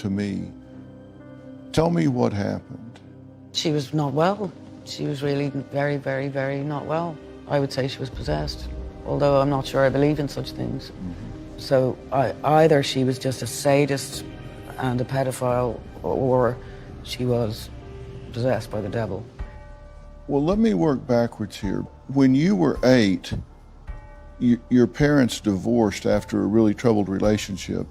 to me. Tell me what happened. She was not well. She was really very, very, very not well. I would say she was possessed, although I'm not sure I believe in such things. So either she was just a sadist and a pedophile, or she was possessed by the devil. Well, let me work backwards here. When you were 8, your parents divorced after a really troubled relationship.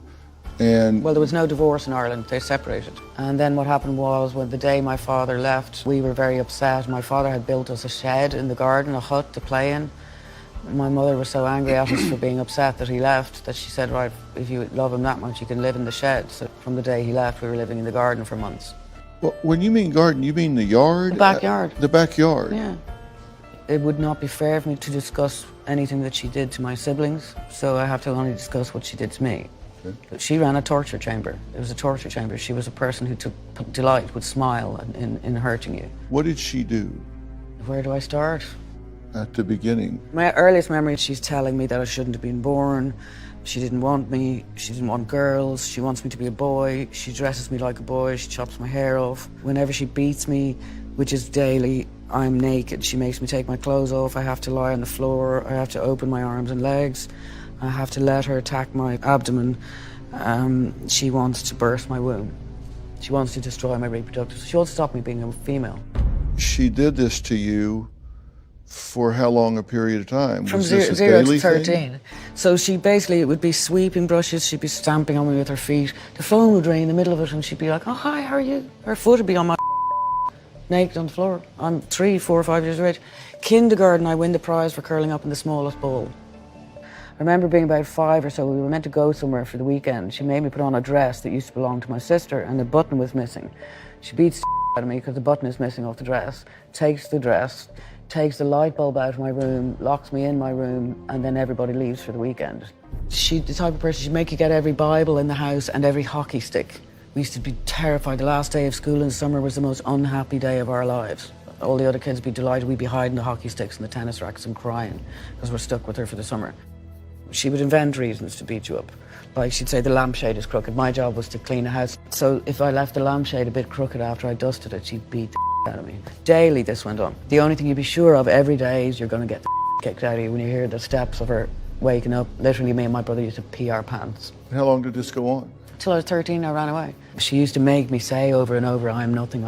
And well, there was no divorce in Ireland. They separated. And then what happened was, when the day my father left, we were very upset. My father had built us a shed in the garden, a hut to play in. My mother was so angry at us for being upset that he left that she said, right, if you love him that much, you can live in the shed. So from the day he left, we were living in the garden for months. Well, when you mean garden, you mean the yard? The backyard. The backyard? Yeah. It would not be fair for me to discuss anything that she did to my siblings, so I have to only discuss what she did to me. Okay. She ran a torture chamber. It was a torture chamber. She was a person who took delight, would smile in hurting you. What did she do? Where do I start? At the beginning. My earliest memory, she's telling me that I shouldn't have been born. She didn't want me. She didn't want girls. She wants me to be a boy. She dresses me like a boy. She chops my hair off. Whenever she beats me, which is daily, I'm naked. She makes me take my clothes off. I have to lie on the floor. I have to open my arms and legs. I have to let her attack my abdomen. She wants to burst my womb. She wants to destroy my reproductive. She wants to stop me being a female. She did this to you for how long a period of time? From Was this a 0 to daily 13. thing? So she basically, it would be sweeping brushes, she'd be stamping on me with her feet. The phone would ring in the middle of it and she'd be like, oh, hi, how are you? Her foot would be on my naked on the floor. I'm 3, 4, 5 years of age. Kindergarten, I win the prize for curling up in the smallest ball. I remember being about 5 or so, we were meant to go somewhere for the weekend. She made me put on a dress that used to belong to my sister and the button was missing. She beats the out of me because the button is missing off the dress, takes the dress, takes the light bulb out of my room, locks me in my room, and then everybody leaves for the weekend. She's the type of person, she'd make you get every Bible in the house and every hockey stick. We used to be terrified. The last day of school in summer was the most unhappy day of our lives. All the other kids would be delighted. We'd be hiding the hockey sticks and the tennis racks and crying because we're stuck with her for the summer. She would invent reasons to beat you up. Like, she'd say the lampshade is crooked. My job was to clean the house. So if I left the lampshade a bit crooked after I dusted it, she'd beat the out of me. Daily this went on. The only thing you'd be sure of every day is you're going to get the kicked out of you when you hear the steps of her waking up. Literally, me and my brother used to pee our pants. How long did this go on? Till I was 13, I ran away. She used to make me say over and over, I'm nothing,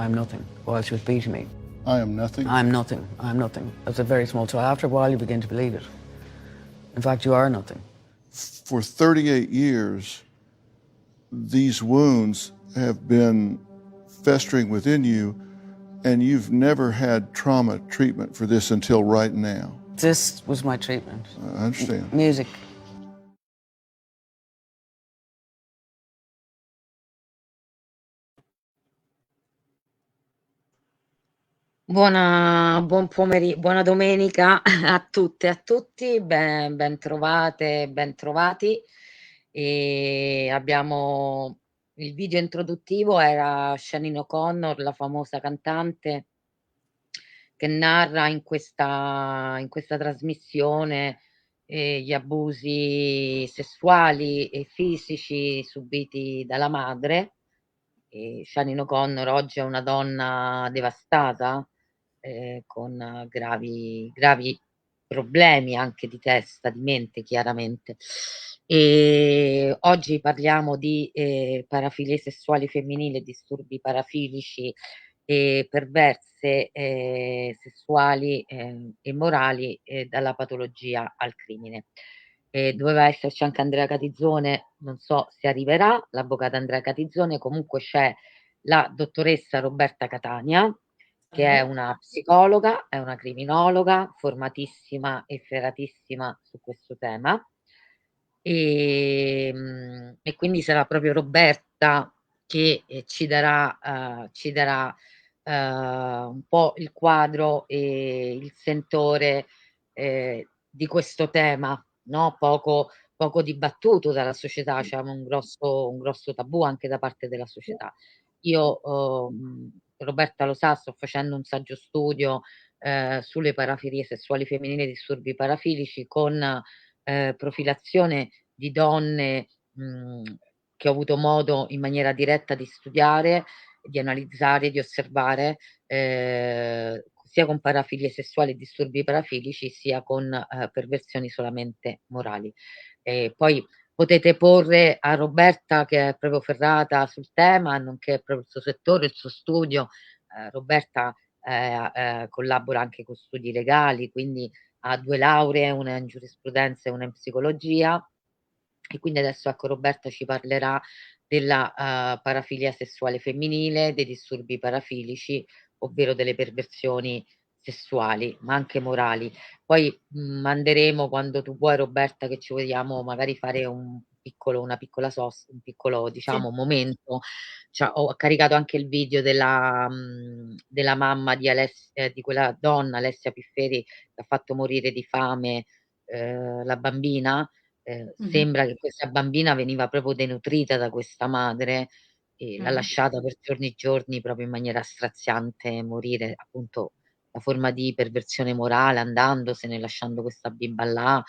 while she was beating me. I am nothing? I'm nothing, I'm nothing. That's a very small child. After a while, you begin to believe it. In fact, you are nothing. For 38 years, these wounds have been festering within you, and you've never had trauma treatment for this until right now. This was my treatment. I understand. Music. Buon pomeriggio, buona domenica a tutte e a tutti, ben trovate, ben trovati. E abbiamo il video introduttivo, era Sinéad O'Connor, la famosa cantante, che narra in questa trasmissione gli abusi sessuali e fisici subiti dalla madre. Sinéad O'Connor oggi è una donna devastata, con gravi problemi anche di testa, di mente chiaramente. Oggi parliamo di parafilie sessuali femminili e disturbi parafilici e perverse sessuali e morali dalla patologia al crimine. Doveva esserci anche Andrea Catizzone, non so se arriverà, l'avvocata Andrea Catizzone, comunque c'è la dottoressa Roberta Catania, che è una psicologa, è una criminologa, formatissima e ferratissima su questo tema. E quindi sarà proprio Roberta che ci darà un po' il quadro e il sentore di questo tema, no? Poco dibattuto dalla società, c'è un grosso tabù anche da parte della società. Io, Roberta lo sa, sto facendo un saggio studio sulle parafilie sessuali femminili e disturbi parafilici con profilazione di donne che ho avuto modo in maniera diretta di studiare, di analizzare, di osservare, sia con parafilie sessuali e disturbi parafilici, sia con perversioni solamente morali. Poi potete porre a Roberta, che è proprio ferrata sul tema, nonché proprio il suo settore, il suo studio. Roberta collabora anche con studi legali, quindi ha 2 lauree, una in giurisprudenza e una in psicologia. E quindi adesso, ecco, Roberta ci parlerà della parafilia sessuale femminile, dei disturbi parafilici, ovvero delle perversioni sessuali, ma anche morali. Poi manderemo, quando tu vuoi, Roberta, che ci vogliamo magari fare una piccola un piccolo, Sì. diciamo, momento. Cioè, ho caricato anche il video della mamma di quella donna, Alessia Pifferi, che ha fatto morire di fame la bambina. Sembra che questa bambina veniva proprio denutrita da questa madre e l'ha lasciata per giorni e giorni, proprio in maniera straziante, morire, appunto, la forma di perversione morale, andandosene, lasciando questa bimba là.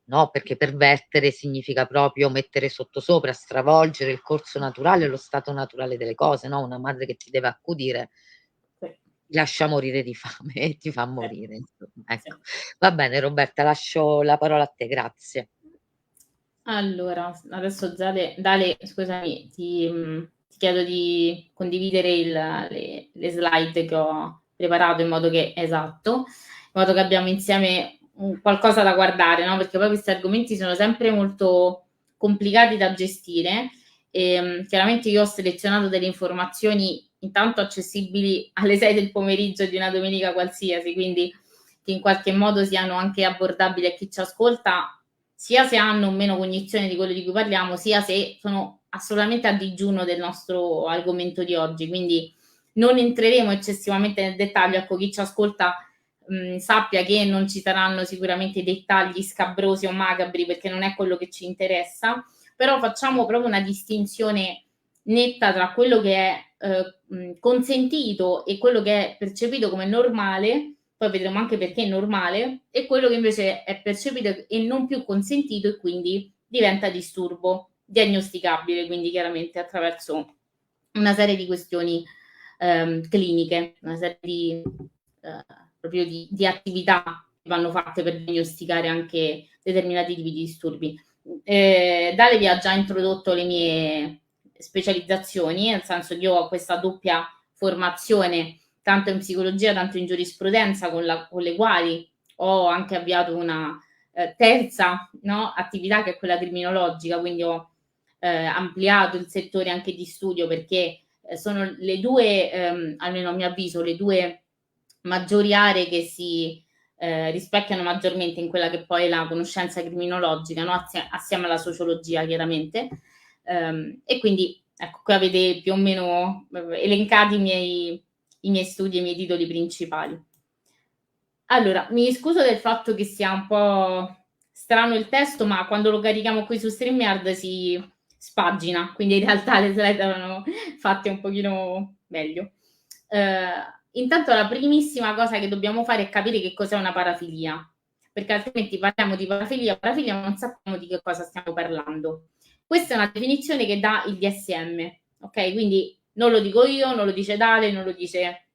No, perché pervertere significa proprio mettere sottosopra, stravolgere il corso naturale, lo stato naturale delle cose, no? Una madre che ti deve accudire Sì. ti lascia morire di fame e ti fa morire, insomma, Sì. ecco. Va bene, Roberta, lascio la parola a te, grazie. Allora, adesso Dale, scusami, ti chiedo di condividere le slide che ho preparato in modo che, esatto, in modo che abbiamo insieme qualcosa da guardare, no? Perché poi questi argomenti sono sempre molto complicati da gestire. E, chiaramente io ho selezionato delle informazioni intanto accessibili alle 6 del pomeriggio di una domenica qualsiasi, quindi che in qualche modo siano anche abbordabili a chi ci ascolta, sia se hanno o meno cognizione di quello di cui parliamo, sia se sono assolutamente a digiuno del nostro argomento di oggi. Quindi non entreremo eccessivamente nel dettaglio. Ecco, chi ci ascolta sappia che non ci saranno sicuramente dettagli scabrosi o macabri, perché non è quello che ci interessa, però facciamo proprio una distinzione netta tra quello che è consentito e quello che è percepito come normale, poi vedremo anche perché è normale, e quello che invece è percepito e non più consentito e quindi diventa disturbo diagnosticabile, quindi chiaramente attraverso una serie di questioni cliniche, una serie di proprio di attività che vanno fatte per diagnosticare anche determinati tipi di disturbi. Dale vi ha già introdotto le mie specializzazioni, nel senso che io ho questa doppia formazione tanto in psicologia, tanto in giurisprudenza, con le quali ho anche avviato una terza, no, attività, che è quella criminologica, quindi ho ampliato il settore anche di studio, perché sono le due, almeno a mio avviso, le due maggiori aree che si rispecchiano maggiormente in quella che poi è la conoscenza criminologica, no? Assieme alla sociologia, chiaramente. E quindi, ecco, qui avete più o meno elencati i miei studi e i miei titoli principali. Allora, mi scuso del fatto che sia un po' strano il testo, ma quando lo carichiamo qui su StreamYard si spagina, quindi in realtà le slide erano fatte un pochino meglio. Intanto la primissima cosa che dobbiamo fare è capire che cos'è una parafilia, perché altrimenti parliamo di parafilia, ma non sappiamo di che cosa stiamo parlando. Questa è una definizione che dà il DSM, ok? Quindi non lo dico io, non lo dice Dale, non lo dice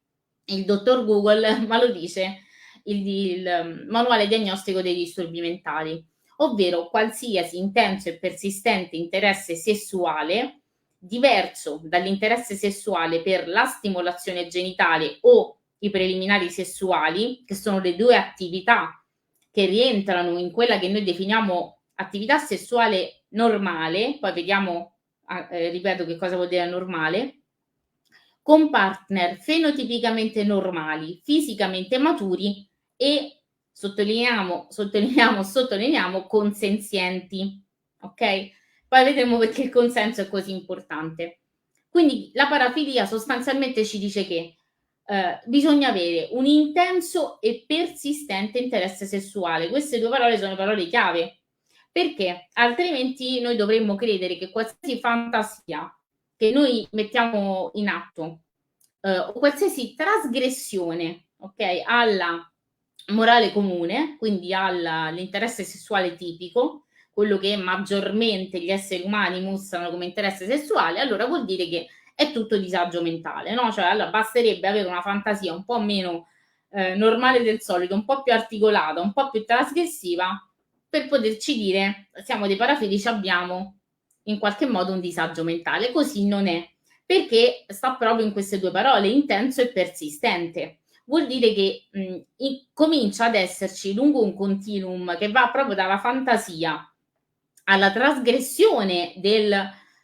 il dottor Google, ma lo dice il manuale diagnostico dei disturbi mentali, ovvero qualsiasi intenso e persistente interesse sessuale diverso dall'interesse sessuale per la stimolazione genitale o i preliminari sessuali, che sono le due attività che rientrano in quella che noi definiamo attività sessuale normale, poi vediamo, ripeto, che cosa vuol dire normale, con partner fenotipicamente normali, fisicamente maturi e sottolineiamo consenzienti, ok? Poi vedremo perché il consenso è così importante. Quindi la parafilia sostanzialmente ci dice che bisogna avere un intenso e persistente interesse sessuale. Queste due parole sono parole chiave, perché altrimenti noi dovremmo credere che qualsiasi fantasia che noi mettiamo in atto o qualsiasi trasgressione, ok, alla morale comune, quindi all'interesse sessuale tipico, quello che maggiormente gli esseri umani mostrano come interesse sessuale, allora vuol dire che è tutto disagio mentale, no? Cioè, allora basterebbe avere una fantasia un po' meno normale del solito, un po' più articolata, un po' più trasgressiva, per poterci dire siamo dei parafilici, abbiamo in qualche modo un disagio mentale. Così non è, perché sta proprio in queste due parole, intenso e persistente. Vuol dire che comincia ad esserci lungo un continuum che va proprio dalla fantasia alla trasgressione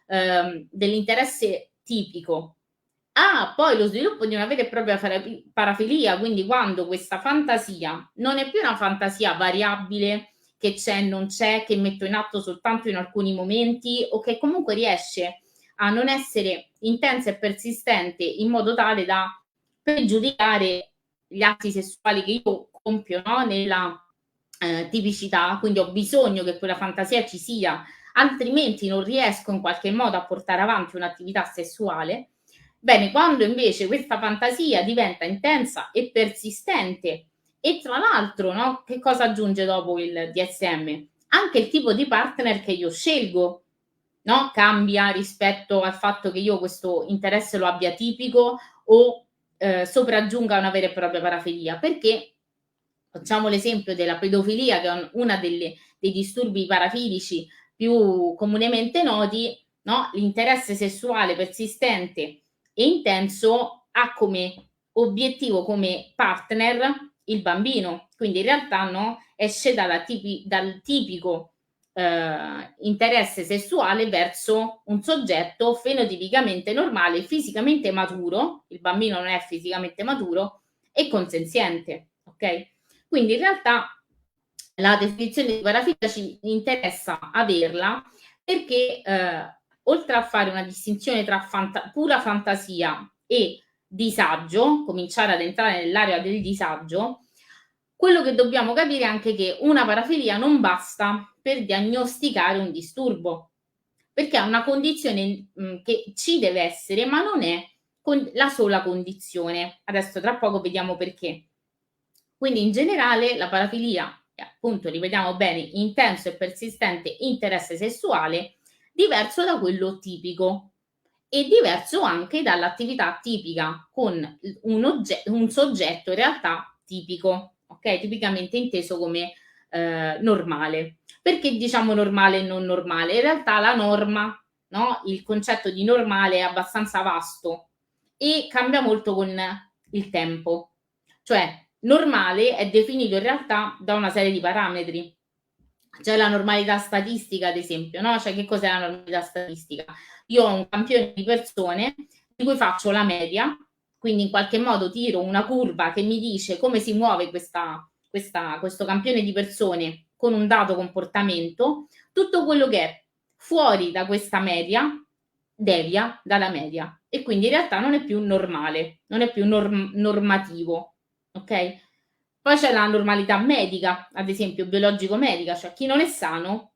dell'interesse tipico, poi lo sviluppo di una vera e propria parafilia, quindi quando questa fantasia non è più una fantasia variabile, che c'è, non c'è, che metto in atto soltanto in alcuni momenti, o che comunque riesce a non essere intensa e persistente in modo tale da pregiudicare gli atti sessuali che io compio, no? Nella tipicità, quindi ho bisogno che quella fantasia ci sia, altrimenti non riesco in qualche modo a portare avanti un'attività sessuale. Bene, quando invece questa fantasia diventa intensa e persistente, e tra l'altro, no, che cosa aggiunge dopo il DSM? Anche il tipo di partner che io scelgo, no, cambia rispetto al fatto che io questo interesse lo abbia tipico o sopraggiunga una vera e propria parafilia, perché facciamo l'esempio della pedofilia, che è una dei disturbi parafilici più comunemente noti, no? L'interesse sessuale persistente e intenso ha come obiettivo, come partner, il bambino. Quindi in realtà, no, esce dal tipico interesse sessuale verso un soggetto fenotipicamente normale, fisicamente maturo, il bambino non è fisicamente maturo, e consenziente, ok? Quindi in realtà la definizione di parafilia ci interessa averla perché oltre a fare una distinzione tra pura fantasia e disagio, cominciare ad entrare nell'area del disagio, quello che dobbiamo capire è anche che una parafilia non basta per diagnosticare un disturbo, perché è una condizione che ci deve essere, ma non è la sola condizione. Adesso tra poco vediamo perché. Quindi in generale la parafilia è, appunto, ripetiamo bene, intenso e persistente interesse sessuale, diverso da quello tipico e diverso anche dall'attività tipica, con un soggetto in realtà tipico, ok? Tipicamente inteso come normale. Perché diciamo normale e non normale? In realtà la norma, no? Il concetto di normale è abbastanza vasto e cambia molto con il tempo. Cioè, normale è definito in realtà da una serie di parametri. C'è la normalità statistica, ad esempio, no? Cioè, che cos'è la normalità statistica? Io ho un campione di persone di cui faccio la media, quindi in qualche modo tiro una curva che mi dice come si muove questo campione di persone con un dato comportamento. Tutto quello che è fuori da questa media devia dalla media e quindi in realtà non è più normale, non è più normativo, ok? Poi c'è la normalità medica, ad esempio biologico-medica, cioè chi non è sano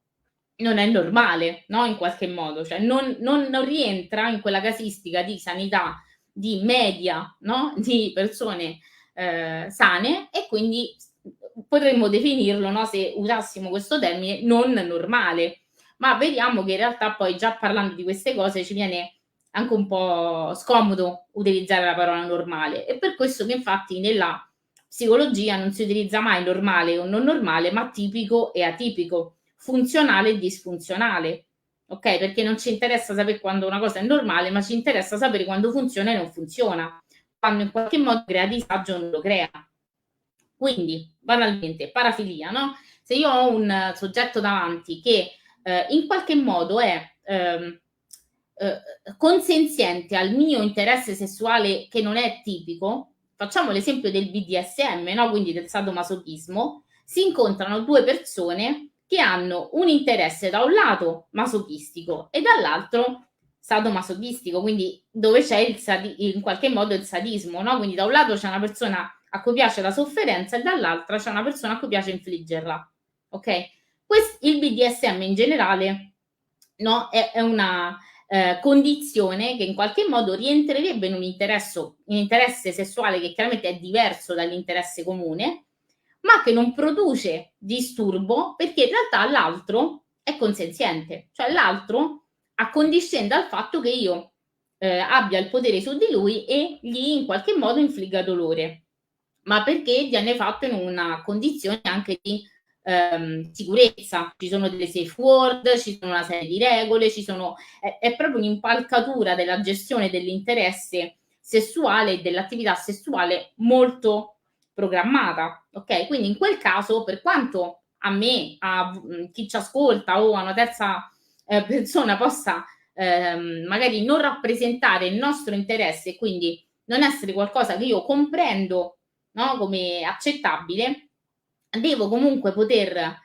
non è normale, no? In qualche modo, cioè non rientra in quella casistica di sanità, di media, no? Di persone sane, e quindi potremmo definirlo, no? Se usassimo questo termine, non normale. Ma vediamo che in realtà poi già parlando di queste cose ci viene anche un po' scomodo utilizzare la parola normale. È per questo che infatti nella psicologia non si utilizza mai normale o non normale, ma tipico e atipico, funzionale e disfunzionale. Ok? Perché non ci interessa sapere quando una cosa è normale, ma ci interessa sapere quando funziona e non funziona. Quando in qualche modo crea disagio o non lo crea. Quindi, banalmente, parafilia, no? Se io ho un soggetto davanti che in qualche modo è consenziente al mio interesse sessuale che non è tipico, facciamo l'esempio del BDSM, no? Quindi del sadomasochismo, si incontrano due persone che hanno un interesse da un lato masochistico e dall'altro sadomasochistico, quindi dove c'è in qualche modo il sadismo, no? Quindi da un lato c'è una persona a cui piace la sofferenza e dall'altra c'è una persona a cui piace infliggerla, ok? Il BDSM in generale, no, è una condizione che in qualche modo rientrerebbe in un interesse sessuale che chiaramente è diverso dall'interesse comune, ma che non produce disturbo perché in realtà l'altro è consenziente, cioè l'altro accondiscende al fatto che io abbia il potere su di lui e gli in qualche modo infligga dolore, ma perché viene fatto in una condizione anche di sicurezza. Ci sono delle safe word, ci sono una serie di regole, è proprio un'impalcatura della gestione dell'interesse sessuale e dell'attività sessuale molto programmata, ok? Quindi in quel caso, per quanto a me, a chi ci ascolta o a una terza persona possa magari non rappresentare il nostro interesse e quindi non essere qualcosa che io comprendo, no, come accettabile, devo comunque poter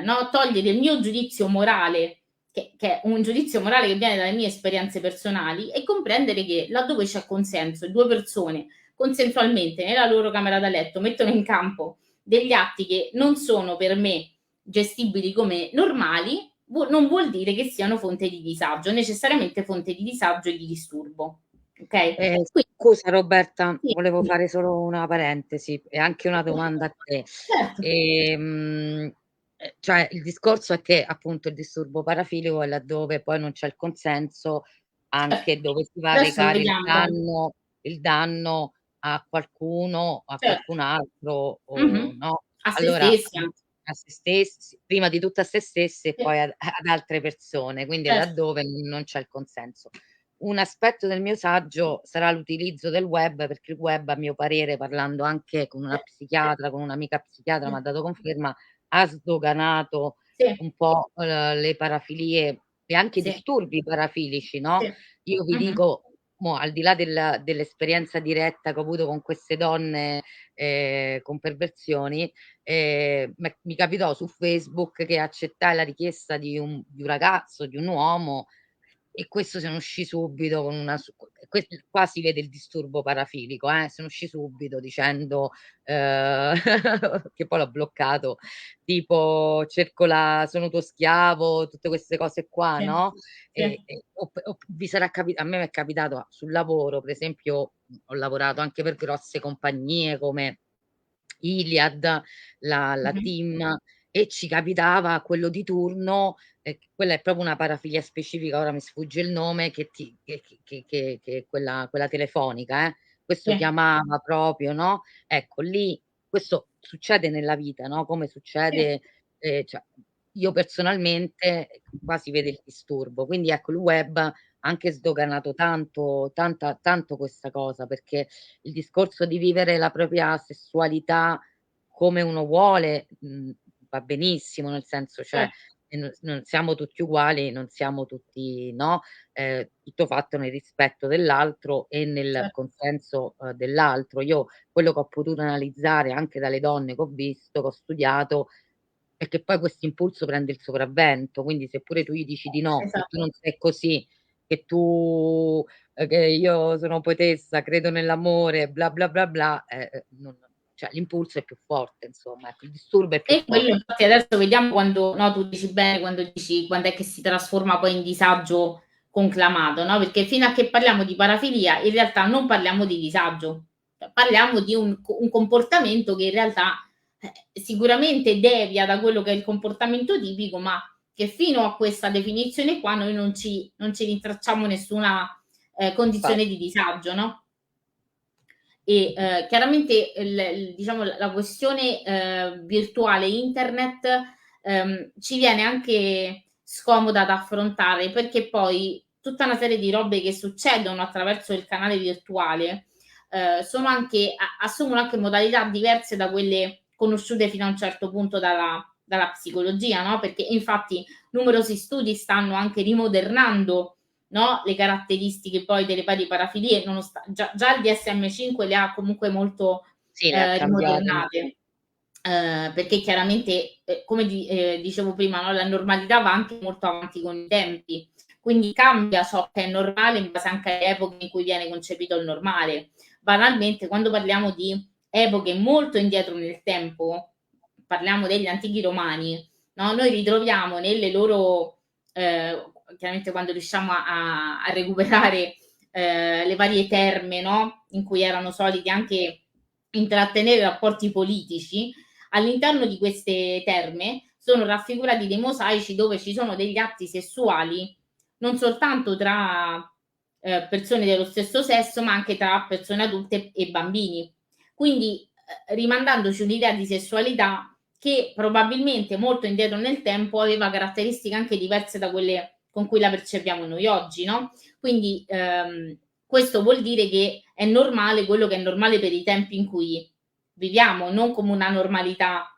no, togliere il mio giudizio morale, che è un giudizio morale che viene dalle mie esperienze personali, e comprendere che laddove c'è consenso, due persone consensualmente nella loro camera da letto mettono in campo degli atti che non sono per me gestibili come normali, non vuol dire che siano fonte di disagio, necessariamente fonte di disagio e di disturbo. Ok? Quindi, Scusa Roberta, sì, volevo sì, fare solo una parentesi e anche una domanda a te. certo, Cioè il discorso è che appunto il disturbo parafilico è laddove poi non c'è il consenso, certo. anche dove si va a Adesso lo recare vediamo. il danno a qualcuno, a Certo. qualcun altro, Mh-mh. o no. A se Allora, stessi anche. a se stessi, prima di tutto a se stessi e Sì, poi ad altre persone, quindi è certo. laddove non c'è il consenso. Un aspetto del mio saggio sarà l'utilizzo del web, perché il web, a mio parere, parlando anche con una psichiatra, con un'amica psichiatra, m'ha dato conferma, ha sdoganato Sì, un po', le parafilie e anche i sì, disturbi parafilici, no. sì. Io vi Mh-mh. dico, mo' al di là dell'esperienza diretta che ho avuto con queste donne, con perversioni, mi capitò su Facebook che accettai la richiesta di un ragazzo, di un uomo, e questo se ne uscì subito con una su qua si vede il disturbo parafilico, se ne uscì subito dicendo, ehm, che poi l'ho bloccato, tipo: "Cerco la sono tuo schiavo", tutte queste cose qua, Sì, no, sì, o vi sarà a me m'è capitato sul lavoro, per esempio, ho lavorato anche per grosse compagnie come Iliad, la mh-mh. TIM, e ci capitava quello di turno, quella è proprio una parafilia specifica, ora mi sfugge il nome, che è quella telefonica, questo Sì, chiamava proprio, no, ecco lì questo succede nella vita, no, come sì, succede, cioè io personalmente qua si vede il disturbo. Quindi ecco, il web ha anche sdoganato tanto questa cosa, perché il discorso di vivere la propria sessualità come uno vuole, va benissimo, nel senso, cioè, cer non siamo tutti uguali, non siamo tutti, no, tutto fatto nel rispetto dell'altro e nel cer consenso, dell'altro. Io quello che ho potuto analizzare anche dalle donne che ho visto, che ho studiato, è che poi quest'impulso prende il sopravvento, quindi se pure tu gli dici di no, che tu esatto. non sei così, che tu che io sono poetessa, credo nell'amore, bla bla bla bla, non, cioè l'impulso è più forte, insomma, ecco, il disturbo è più E quello forte. infatti adesso vediamo quando no, tu dici bene quando dici quand'è che si trasforma poi in disagio conclamato, no, perché fino a che parliamo di parafilia in realtà non parliamo di disagio, cioè parliamo di un comportamento che in realtà, sicuramente devia da quello che è il comportamento tipico, ma che fino a questa definizione qua noi non ci rintracciamo nessuna, Infa condizione di disagio, no? E, chiaramente il diciamo la questione, virtuale internet, ci viene anche scomoda da affrontare, perché poi tutta una serie di robe che succedono attraverso il canale virtuale, sono anche assumono anche modalità diverse da quelle conosciute fino a un certo punto dalla psicologia, no, perché infatti numerosi studi stanno anche rimodernando, no, le caratteristiche poi delle varie parafilie, già il DSM-5 le ha comunque molto sì, le ha cambiate. rimodernate, perché chiaramente, come dicevo prima, no, la normalità va anche molto avanti con i tempi, quindi cambia ciò che è normale in base anche alle epoche in cui viene concepito il normale. Banalmente, quando parliamo di epoche molto indietro nel tempo, parliamo degli antichi romani, no, noi ritroviamo nelle loro chiaramente quando riusciamo a recuperare le varie terme, no? In cui erano soliti anche intrattenere rapporti politici, all'interno di queste terme sono raffigurati dei mosaici dove ci sono degli atti sessuali non soltanto tra persone dello stesso sesso, ma anche tra persone adulte e bambini. Quindi rimandandoci un'idea di sessualità che probabilmente molto indietro nel tempo aveva caratteristiche anche diverse da quelle con cui la percepiamo noi oggi, no? Quindi questo vuol dire che è normale quello che è normale per i tempi in cui viviamo, non come una normalità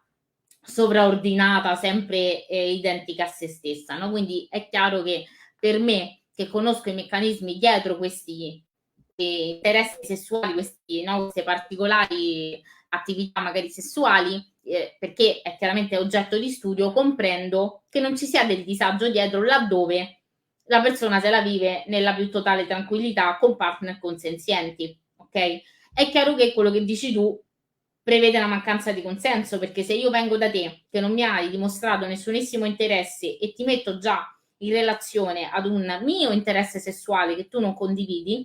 sovraordinata, sempre identica a se stessa, no? Quindi è chiaro che per me, che conosco i meccanismi dietro questi interessi sessuali, queste particolari attività magari sessuali, perché è chiaramente oggetto di studio, comprendo che non ci sia del disagio dietro laddove la persona se la vive nella più totale tranquillità con partner consenzienti, ok? È chiaro che quello che dici tu prevede la mancanza di consenso, perché se io vengo da te che non mi hai dimostrato nessunissimo interesse e ti metto già in relazione ad un mio interesse sessuale che tu non condividi,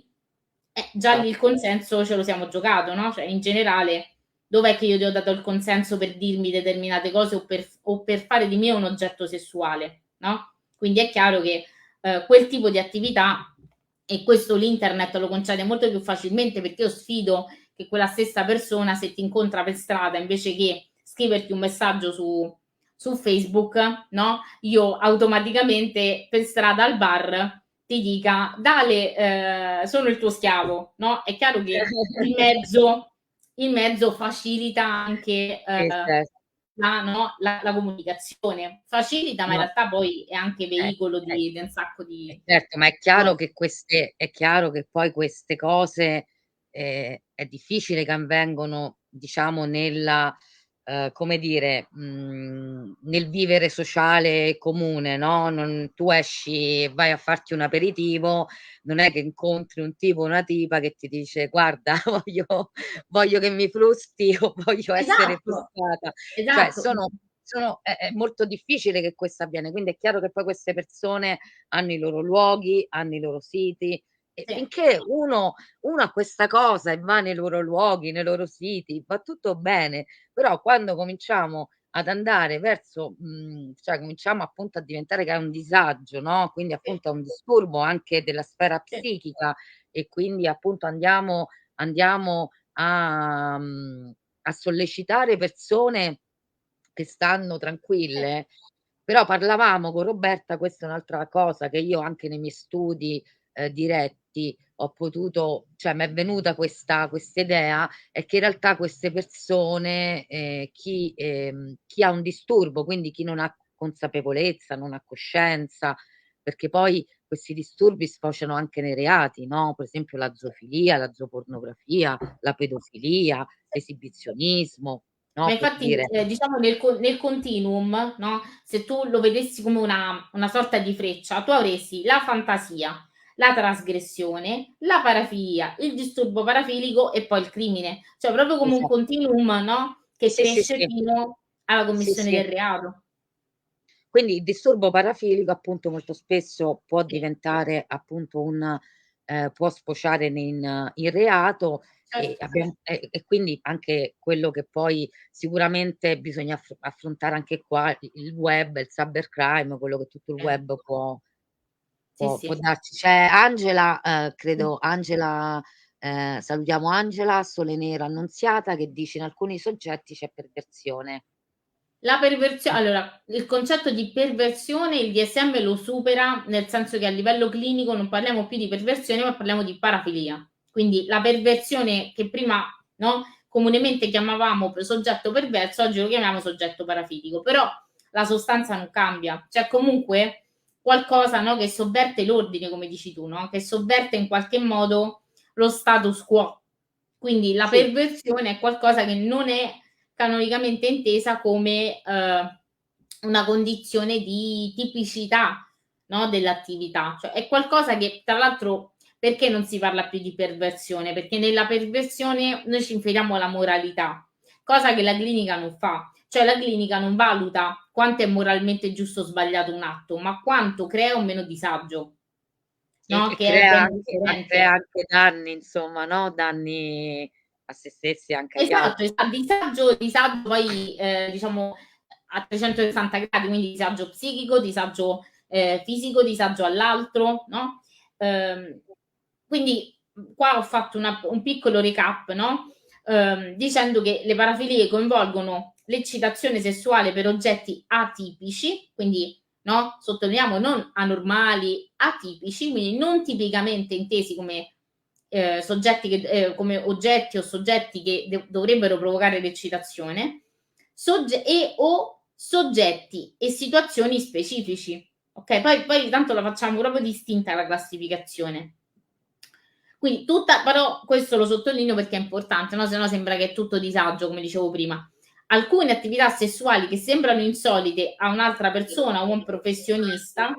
già lì il consenso ce lo siamo giocato, no? Cioè, in generale, dov'è che io ti ho dato il consenso per dirmi determinate cose o per fare di me un oggetto sessuale, no? Quindi è chiaro che quel tipo di attività, e questo l'internet lo concede molto più facilmente, perché io sfido che quella stessa persona, se ti incontra per strada, invece che scriverti un messaggio su Facebook, no? Io automaticamente per strada al bar ti dica Dale, sono il tuo schiavo, no? È chiaro che il mezzo facilita anche Certo. la comunicazione, facilita, ma in No, realtà poi è anche veicolo eh, di un sacco di certo, ma è chiaro che poi queste cose, è difficile che avvengono, diciamo, nella come dire, nel vivere sociale comune, no, non tu esci e vai a farti un aperitivo, non è che incontri un tipo o una tipa che ti dice: "Guarda, voglio che mi frusti o voglio essere esatto, frustata." Cioè esatto. è molto difficile che questo avviene, quindi è chiaro che poi queste persone hanno i loro luoghi, hanno i loro siti e Sì, finché uno ha questa cosa e va nei loro luoghi, nei loro siti, va tutto bene, però quando cominciamo ad andare verso cioè cominciamo appunto a diventare che è un disagio, no, quindi sì, appunto è un disturbo anche della sfera sì, psichica e quindi appunto andiamo a sollecitare persone che stanno sì, tranquille, però parlavamo con Roberta, questa è un'altra cosa che io anche nei miei studi, diretti ho potuto cioè m'è venuta quest'idea, è che in realtà queste persone, chi ha un disturbo, quindi chi non ha consapevolezza, non ha coscienza, perché poi questi disturbi sfociano anche nei reati, no, per esempio la zoofilia, la zoopornografia, la pedofilia, l'esibizionismo, ma no, per infatti, dire diciamo nel continuum, no, se tu lo vedessi come una sorta di freccia, tu avresti la fantasia, la trasgressione, la parafilia, il disturbo parafilico e poi il crimine. Cioè proprio come un esa continuum, no, che sì, sì, cresce sì, fino alla sì, commissione sì. del reato. Quindi il disturbo parafilico appunto molto spesso può Sì, diventare appunto può sfociare in reato certo. e quindi anche quello che poi sicuramente bisogna affrontare anche qua il web, il cybercrime, quello che tutto il Eh, web può sì, può sì. darci. C'è Angela, Sì. credo Angela salutiamo Angela Solenero Annunziata che dice: "In alcuni soggetti c'è perversione." La perversio allora, il concetto di perversione il DSM lo supera, nel senso che a livello clinico non parliamo più di perversione, ma parliamo di parafilia. Quindi la perversione che prima, no, comunemente chiamavamo soggetto perverso, oggi lo chiamiamo soggetto parafilico, però la sostanza non cambia. C'è comunque qualcosa, no, che sovverte l'ordine, come dici tu, no, che sovverte in qualche modo lo status quo. Quindi la Sì. perversione è qualcosa che non è canonicamente intesa come una condizione di tipicità, no, dell'attività. Cioè è qualcosa che tra l'altro perché non si parla più di perversione? Perché nella perversione noi ci inferiamo alla moralità, cosa che la clinica non fa. Cioè la clinica non valuta quanto è moralmente giusto o sbagliato un atto, ma quanto crea o meno disagio, no, E che è ben crea differente. anche danni insomma, no, danni a se stessi e anche agli Esatto, altri. disagio poi, diciamo a 360 gradi, quindi disagio psichico, disagio fisico, disagio all'altro, no? Quindi qua ho fatto un piccolo recap, no? Dicendo che le parafilie coinvolgono l'eccitazione sessuale per oggetti atipici, quindi no? Sottolineiamo non anormali, atipici, quindi non tipicamente intesi come soggetti che, come oggetti o soggetti che dovrebbero provocare l'eccitazione, o soggetti e situazioni specifici. Ok, poi tanto la facciamo proprio distinta la classificazione. Quindi però questo lo sottolineo perché è importante, no? Se no sembra che è tutto disagio, come dicevo prima. Alcune attività sessuali che sembrano insolite a un'altra persona o a un professionista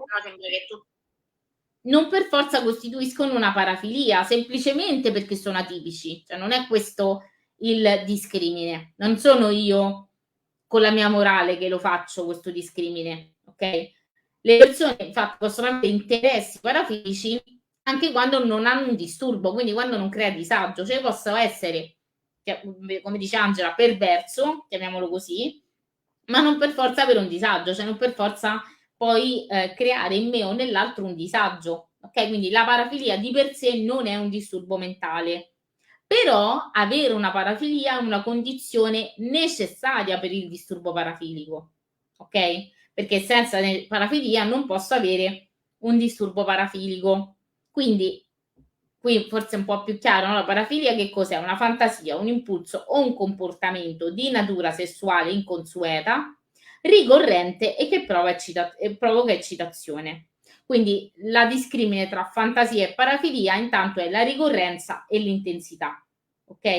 non per forza costituiscono una parafilia, semplicemente perché sono atipici. Cioè non è questo il discrimine. Non sono io con la mia morale che lo faccio questo discrimine, ok? Le persone infatti possono avere interessi parafilici anche quando non hanno un disturbo, quindi quando non crea disagio, cioè possono essere, come dice Angela, perverso, chiamiamolo così, ma non per forza avere un disagio, cioè non per forza poi creare in me o nell'altro un disagio, ok? Quindi la parafilia di per sé non è un disturbo mentale, però avere una parafilia è una condizione necessaria per il disturbo parafilico, ok? Perché senza parafilia non posso avere un disturbo parafilico. Quindi qui forse è un po' più chiaro, no? La parafilia che cos'è? Una fantasia, un impulso o un comportamento di natura sessuale inconsueta, ricorrente e che provoca eccitazione. Quindi la discrimine tra fantasia e parafilia intanto è la ricorrenza e l'intensità. Ok?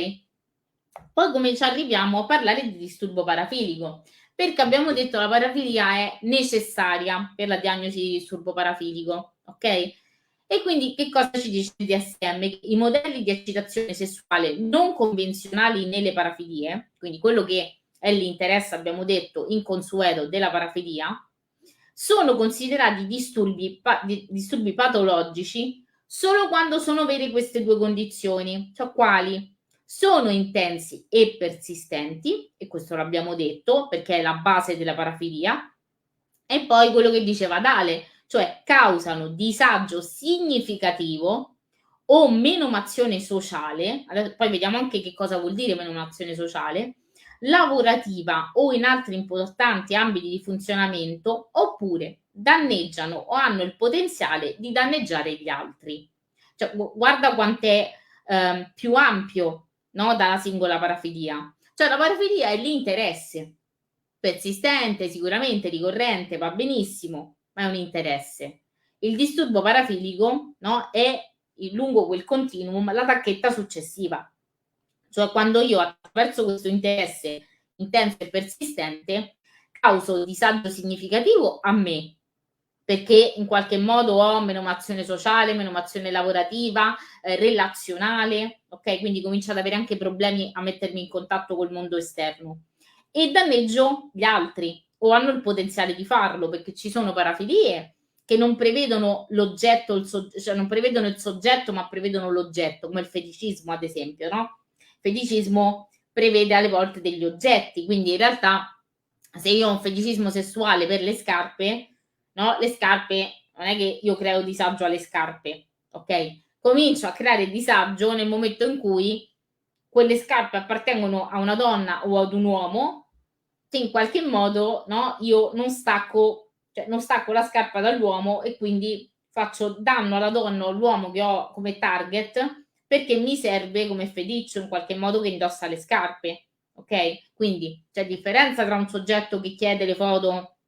Poi come ci arriviamo a parlare di disturbo parafilico? Perché abbiamo detto che la parafilia è necessaria per la diagnosi di disturbo parafilico, ok? E quindi che cosa ci dice il DSM? Che i modelli di eccitazione sessuale non convenzionali nelle parafilie, quindi quello che è l'interesse, abbiamo detto, inconsueto della parafilia, sono considerati disturbi patologici solo quando sono vere queste due condizioni, cioè quali? Sono intensi e persistenti, e questo l'abbiamo detto perché è la base della parafilia, e poi quello che diceva Dale, cioè causano disagio significativo o menomazione sociale, poi vediamo anche che cosa vuol dire menomazione sociale, lavorativa o in altri importanti ambiti di funzionamento, oppure danneggiano o hanno il potenziale di danneggiare gli altri. Cioè, guarda quant'è più ampio, no, dalla singola parafilia. Cioè la parafilia è l'interesse persistente, sicuramente ricorrente, va benissimo, ma è un interesse. Il disturbo parafilico, no, è lungo quel continuum la tacchetta successiva. Cioè quando io attraverso questo interesse intenso e persistente causo disagio significativo a me, perché in qualche modo ho menomazione sociale, menomazione lavorativa, relazionale, ok? Quindi comincio ad avere anche problemi a mettermi in contatto col mondo esterno e danneggio gli altri o hanno il potenziale di farlo, perché ci sono parafilie che non prevedono l'oggetto, cioè non prevedono il soggetto, ma prevedono l'oggetto, come il feticismo, ad esempio, no? Il feticismo prevede alle volte degli oggetti, quindi in realtà se io ho un feticismo sessuale per le scarpe, no? Le scarpe, non è che io creo disagio alle scarpe, ok? Comincio a creare disagio nel momento in cui quelle scarpe appartengono a una donna o ad un uomo, che in qualche modo, no? Io non stacco la scarpa dall'uomo e quindi faccio danno alla donna o all'uomo che ho come target perché mi serve come feticcio in qualche modo che indossa le scarpe, ok? Quindi c'è differenza tra un soggetto che chiede le foto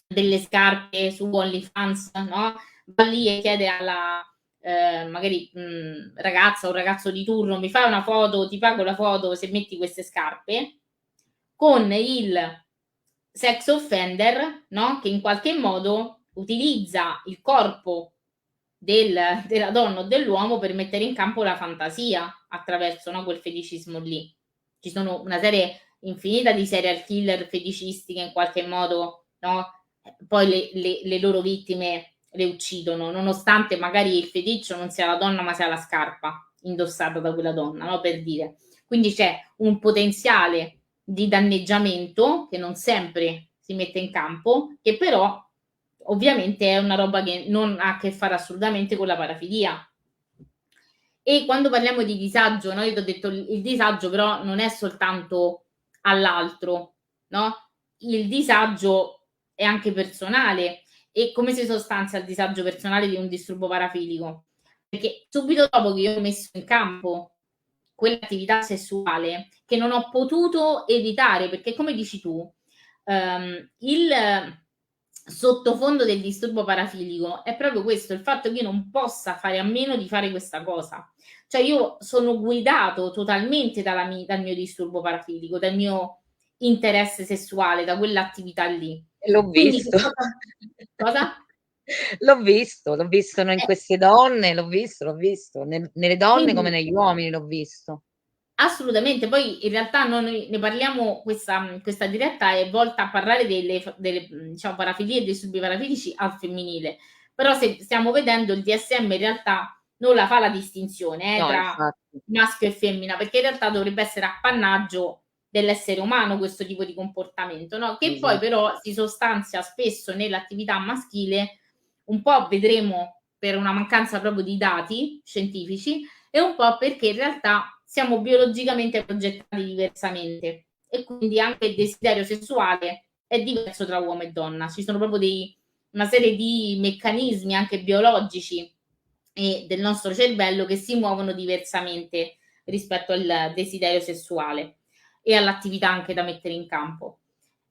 delle scarpe su OnlyFans, no? Va lì e chiede alla magari ragazza o ragazzo di turno, mi fai una foto, ti pago la foto se metti queste scarpe, con il sex offender, no? Che in qualche modo utilizza il corpo della donna o dell'uomo per mettere in campo la fantasia attraverso, no, quel feticismo lì. Ci sono una serie infinita di serial killer feticisti che in qualche modo, no, poi le loro vittime le uccidono, nonostante magari il feticcio non sia la donna ma sia la scarpa indossata da quella donna, no, per dire. Quindi c'è un potenziale di danneggiamento che non sempre si mette in campo, che però ovviamente è una roba che non ha a che fare assolutamente con la parafilia. E quando parliamo di disagio, no, io ti ho detto il disagio però non è soltanto all'altro, no? Il disagio è anche personale. E come si sostanzia il disagio personale di un disturbo parafilico? Perché subito dopo che io ho messo in campo quell'attività sessuale che non ho potuto evitare, perché come dici tu, il sottofondo del disturbo parafilico è proprio questo, il fatto che io non possa fare a meno di fare questa cosa. Cioè io sono guidato totalmente dal mio disturbo parafilico, dal mio interesse sessuale, da quell'attività lì. L'ho Quindi visto. cosa? L'ho visto in queste donne, l'ho visto, nelle donne come Quindi negli uomini l'ho visto. assolutamente, poi in realtà noi ne parliamo, questa diretta è volta a parlare delle diciamo parafilie e dei disturbi parafilici al femminile, però se stiamo vedendo il DSM in realtà non la fa la distinzione No, tra infatti. maschio e femmina, perché in realtà dovrebbe essere appannaggio dell'essere umano questo tipo di comportamento, no? Che poi Esatto. però si sostanzia spesso nell'attività maschile, un po' vedremo per una mancanza proprio di dati scientifici e un po' perché in realtà siamo biologicamente progettati diversamente e quindi anche il desiderio sessuale è diverso tra uomo e donna. Ci sono proprio una serie di meccanismi anche biologici e del nostro cervello che si muovono diversamente rispetto al desiderio sessuale e all'attività anche da mettere in campo.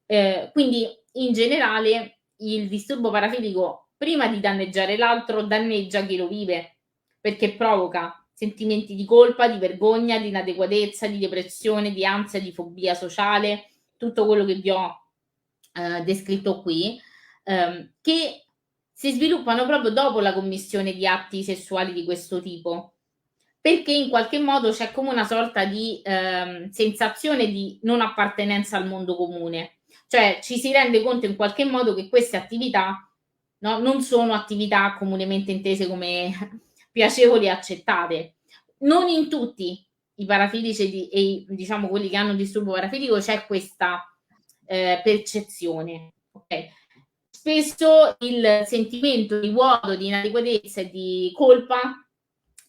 Quindi in generale il disturbo parafilico, prima di danneggiare l'altro, danneggia chi lo vive, perché provoca sentimenti di colpa, di vergogna, di inadeguatezza, di depressione, di ansia, di fobia sociale, tutto quello che vi ho descritto qui, che si sviluppano proprio dopo la commissione di atti sessuali di questo tipo, perché in qualche modo c'è come una sorta di sensazione di non appartenenza al mondo comune, cioè ci si rende conto in qualche modo che queste attività, no, non sono attività comunemente intese come piacevoli e accettate. Non in tutti i parafilici e diciamo quelli che hanno un disturbo parafilico c'è questa percezione. Okay? Spesso il sentimento di vuoto, di inadeguatezza e di colpa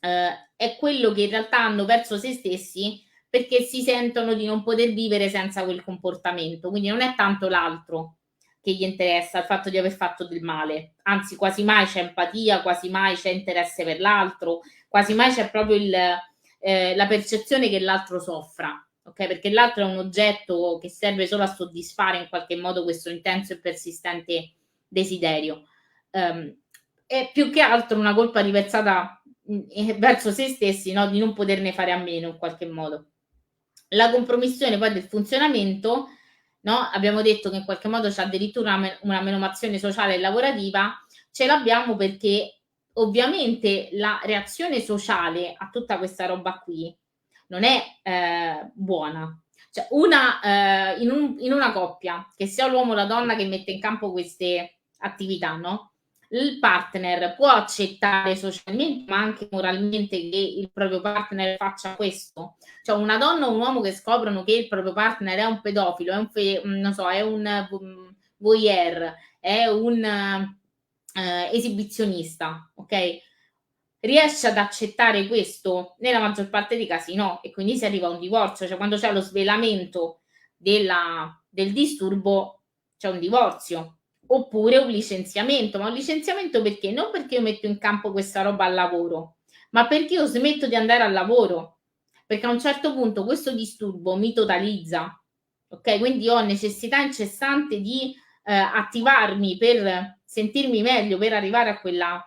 è quello che in realtà hanno verso se stessi perché si sentono di non poter vivere senza quel comportamento. Quindi non è tanto l'altro che gli interessa, il fatto di aver fatto del male, anzi quasi mai c'è empatia, quasi mai c'è interesse per l'altro, quasi mai c'è proprio la percezione che l'altro soffra. Okay? Perché l'altro è un oggetto che serve solo a soddisfare in qualche modo questo intenso e persistente desiderio. È più che altro una colpa riversata verso se stessi, no? Di non poterne fare a meno in qualche modo. La compromissione poi del funzionamento, no? Abbiamo detto che in qualche modo c'è addirittura una menomazione sociale e lavorativa, ce l'abbiamo perché ovviamente la reazione sociale a tutta questa roba qui non è buona. Cioè in una coppia, che sia l'uomo o la donna che mette in campo queste attività, no? Il partner può accettare socialmente, ma anche moralmente, che il proprio partner faccia questo. Cioè una donna o un uomo che scoprono che il proprio partner è un pedofilo, non so, è un voyeur, è un esibizionista, ok? Riesce ad accettare questo? Nella maggior parte dei casi no, e quindi si arriva a un divorzio, cioè quando c'è lo svelamento del disturbo c'è un divorzio oppure un licenziamento, ma un licenziamento perché? Non perché io metto in campo questa roba al lavoro, ma perché io smetto di andare al lavoro, perché a un certo punto questo disturbo mi totalizza, ok? Quindi ho necessità incessante di attivarmi per sentirmi meglio, per arrivare a quella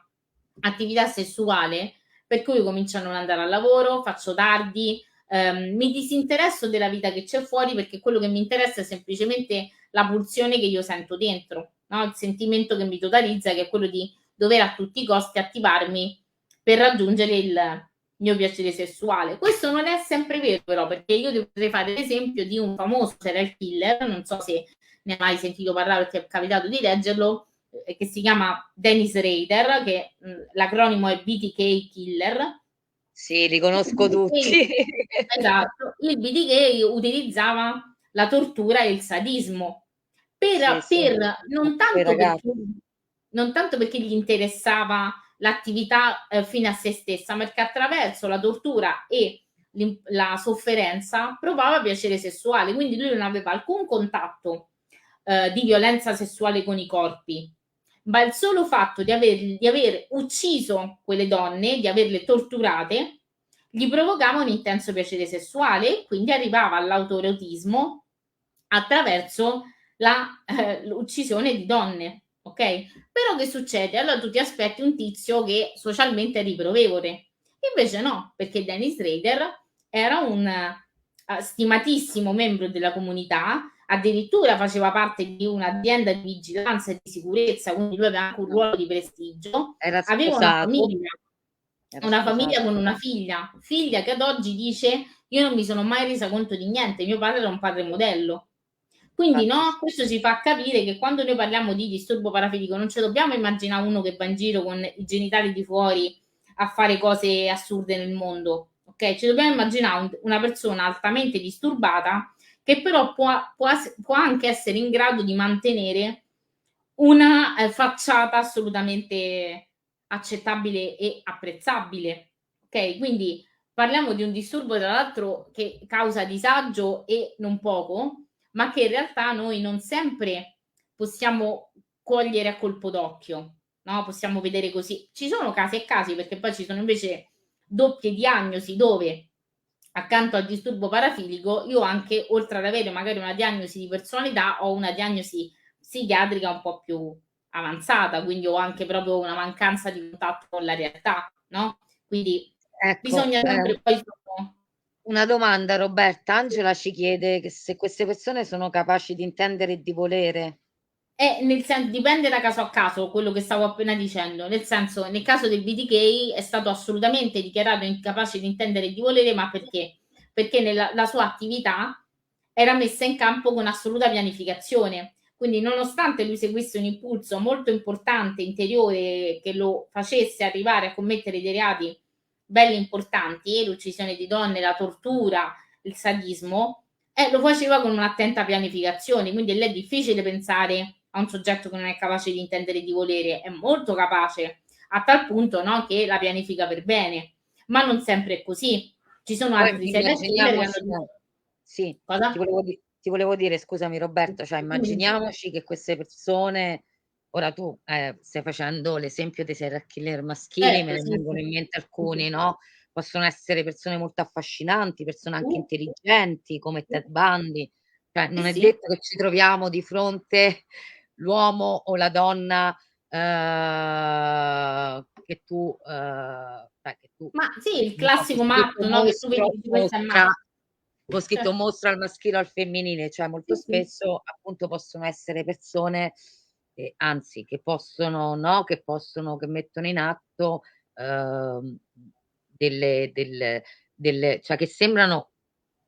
attività sessuale, per cui comincio a non andare al lavoro, faccio tardi, mi disinteresso della vita che c'è fuori perché quello che mi interessa è semplicemente la pulsione che io sento dentro, no? Il sentimento che mi totalizza, che è quello di dover a tutti i costi attivarmi per raggiungere il mio piacere sessuale. Questo non è sempre vero, però, perché io ti potrei fare l'esempio di un famoso serial killer, non so se ne hai mai sentito parlare perché è capitato di leggerlo, che si chiama Dennis Rader, che l'acronimo è BTK Killer. Sì, li conosco tutti. Esatto, il BTK utilizzava la tortura e il sadismo Sì, sì, non quei tanto ragazzi. perché gli interessava l'attività, fine a sé stessa, ma perché attraverso la tortura e la sofferenza provava piacere sessuale, quindi lui non aveva alcun contatto, di violenza sessuale con i corpi, ma il solo fatto di aver ucciso quelle donne, di averle torturate, gli provocava un intenso piacere sessuale e quindi arrivava all'autoerotismo attraverso l'uccisione di donne, ok? Però che succede? Allora tu ti aspetti un tizio che socialmente è riprovevole. Invece no, perché Dennis Rader era un stimatissimo membro della comunità, addirittura faceva parte di un'azienda di vigilanza e di sicurezza, quindi lui aveva anche un ruolo di prestigio, Era aveva sposato, era una famiglia sposato. con una figlia che ad oggi dice io non mi sono mai resa conto di niente, mio padre era un padre modello. Quindi Infatti no, sì. questo ci fa capire che quando noi parliamo di disturbo parafilico non ci dobbiamo immaginare uno che va in giro con i genitali di fuori a fare cose assurde nel mondo, ok? Ci dobbiamo immaginare una persona altamente disturbata che però può anche essere in grado di mantenere una facciata assolutamente accettabile e apprezzabile, ok? Quindi parliamo di un disturbo, tra l'altro, che causa disagio e non poco, ma che in realtà noi non sempre possiamo cogliere a colpo d'occhio, no? Possiamo vedere così. Ci sono casi e casi, perché poi ci sono invece doppie diagnosi dove accanto al disturbo parafilico io anche, oltre ad avere magari una diagnosi di personalità, ho una diagnosi psichiatrica un po' più avanzata, quindi ho anche proprio una mancanza di contatto con la realtà, no? Quindi Ecco, bisogna sempre poi una domanda Roberta, Angela ci chiede che se queste persone sono capaci di intendere e di volere. dipende da caso a caso, quello che stavo appena dicendo, nel senso, nel caso del BTK è stato assolutamente dichiarato incapace di intendere e di volere, ma perché? Perché la sua attività era messa in campo con assoluta pianificazione. Quindi, nonostante lui seguisse un impulso molto importante, interiore, che lo facesse arrivare a commettere dei reati belli importanti, l'uccisione di donne, la tortura, il sadismo, lo faceva con un'attenta pianificazione, quindi è difficile pensare a un soggetto che non è capace di intendere e di volere, è molto capace, a tal punto no, che la pianifica per bene, ma non sempre è così. Ci sono Poi altri serial killer che immaginiamoci, hanno... sì, Cosa? ti volevo dire, scusami Roberto, cioè immaginiamoci che queste persone, ora tu stai facendo l'esempio dei serial killer maschili, me Certo, ne sì, vengono sì. in mente Sì, sì. alcuni, no? Possono essere persone molto affascinanti, persone anche Uh, intelligenti come Ted Bundy, cioè sì, non è sì. detto che ci troviamo di fronte l'uomo o la donna che tu Ma sì, il no, classico matto, no, che tu vedi che questo è matto. ho scritto Certo. mostro al maschile o al femminile, cioè molto Sì, sì. spesso appunto possono essere persone, anzi che possono, no, che mettono in atto ehm, cioè che sembrano,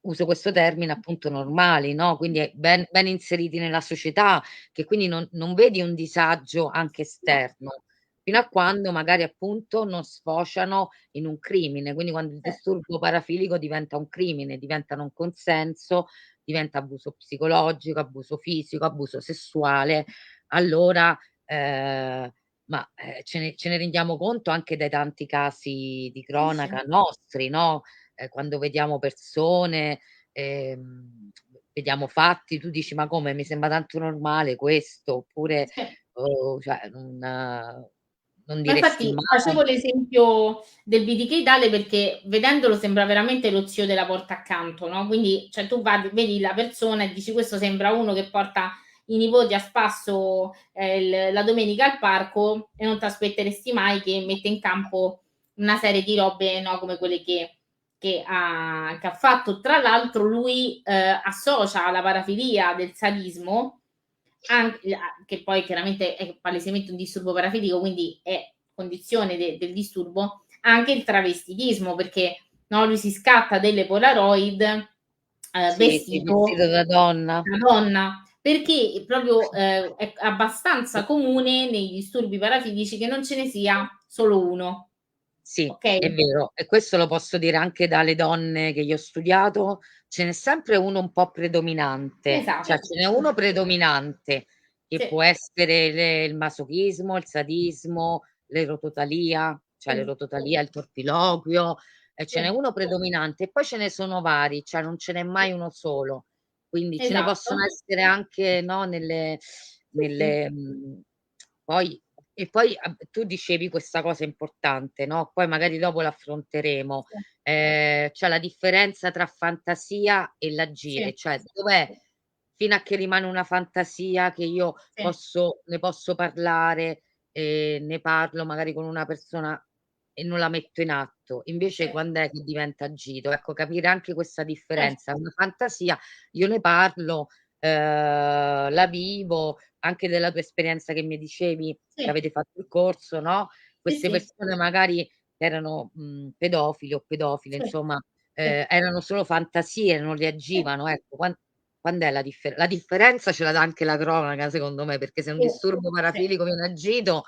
uso questo termine appunto normali, no? Quindi ben inseriti nella società, che quindi non vedi un disagio anche No, esterno, fino a quando magari appunto non sfociano in un crimine. Quindi quando il certo. disturbo parafilico diventa un crimine, diventa non consenso, diventa abuso psicologico, abuso fisico, abuso sessuale, allora ce ne rendiamo conto anche dai tanti casi di Sì, sì. cronaca nostri, no, quando vediamo persone, vediamo fatti, tu dici: "Ma come, mi sembra tanto normale questo", oppure, Sì. cioè non Ma diresti infatti mai. facevo l'esempio del BTK tale perché vedendolo sembra veramente lo zio della porta accanto, no, quindi cioè tu vedi la persona e dici: "Questo sembra uno che porta i nipoti a spasso, la domenica al parco", e non t'aspetteresti mai che mette in campo una serie di robe, no, come quelle che ha fatto. Tra l'altro lui, associa la parafilia del sadismo che poi chiaramente è palesemente un disturbo parafilico, quindi è condizione del disturbo, anche il travestitismo, perché no, lui si scatta delle Polaroid Sì, sì, vestito vestito da donna. da donna, perché proprio è abbastanza comune nei disturbi parafilici che non ce ne sia solo uno. Sì, ok? è vero, e questo lo posso dire anche dalle donne che io ho studiato, ce n'è sempre uno un po' predominante, cioè Esatto, ce n'è uno predominante che sì, può essere il masochismo, il sadismo, l'erototalia, cioè sì, l'erototalia, il torpiloquio, e ce n'è sì, uno predominante e poi ce ne sono vari, cioè non ce n'è mai uno solo. Quindi ce ne possono esatto, essere anche, no, sì, sì, nelle poi e poi tu dicevi questa cosa importante, no, poi magari dopo l'affronteremo. sì, C'è la differenza tra fantasia e sì, l'agire, cioè dov'è fino a che rimane una fantasia che io sì, ne posso parlare, ne parlo magari con una persona e non la metto in atto. Invece sì, quand'è che diventa agito? Ecco, capire anche questa differenza. certo, Una fantasia io ne parlo, la vivo, anche della tua esperienza che mi dicevi che sì, avete fatto il corso, no, sì, queste sì, persone magari erano, pedofili o pedofile, sì, insomma, sì, erano solo fantasie, non sì, reagivano. Ecco, quand'è la differenza ce la dà anche la cronaca secondo me, perché se un sì, disturbo sì, parafilico viene agito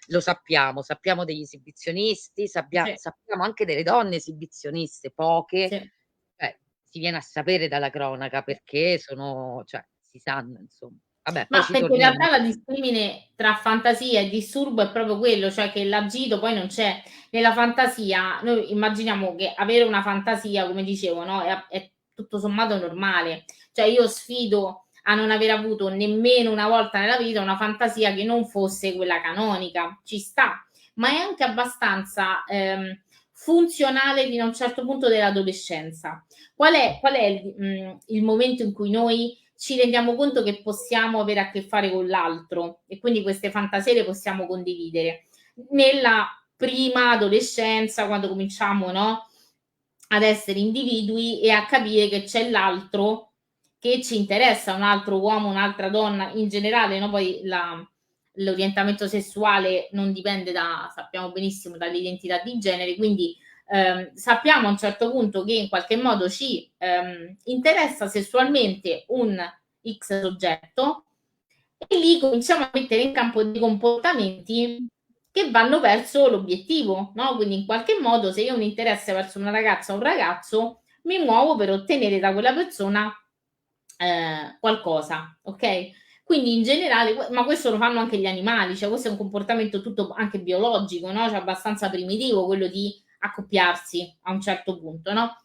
lo sappiamo degli esibizionisti, sì, sappiamo anche delle donne esibizioniste, poche, sì. si viene a sapere dalla cronaca perché sono cioè si sanno insomma. Vabbè, poi Ma ci perché in torniamo. realtà la discrimine tra fantasia e disturbo è proprio quello, cioè che l'agito poi non c'è. Nella fantasia noi immaginiamo che avere una fantasia, come dicevo, no, è tutto sommato normale. Cioè io sfido a non aver avuto nemmeno una volta nella vita una fantasia che non fosse quella canonica, ci sta, ma è anche abbastanza, funzionale fino a un certo punto dell'adolescenza. Qual è il momento in cui noi ci rendiamo conto che possiamo avere a che fare con l'altro e quindi queste fantasie le possiamo condividere. Nella prima adolescenza, quando cominciamo, no, ad essere individui e a capire che c'è l'altro che ci interessa, un altro uomo, un'altra donna, in generale, no, poi l'orientamento sessuale non dipende da, sappiamo benissimo, dall'identità di genere, quindi sappiamo a un certo punto che in qualche modo ci interessa sessualmente un X soggetto e lì cominciamo a mettere in campo dei comportamenti che vanno verso l'obiettivo, no? Quindi in qualche modo se io ho un interesse verso una ragazza o un ragazzo, mi muovo per ottenere da quella persona qualcosa, ok? Quindi in generale, ma questo lo fanno anche gli animali, cioè questo è un comportamento tutto anche biologico, no? Cioè abbastanza primitivo, quello di accoppiarsi a un certo punto, no?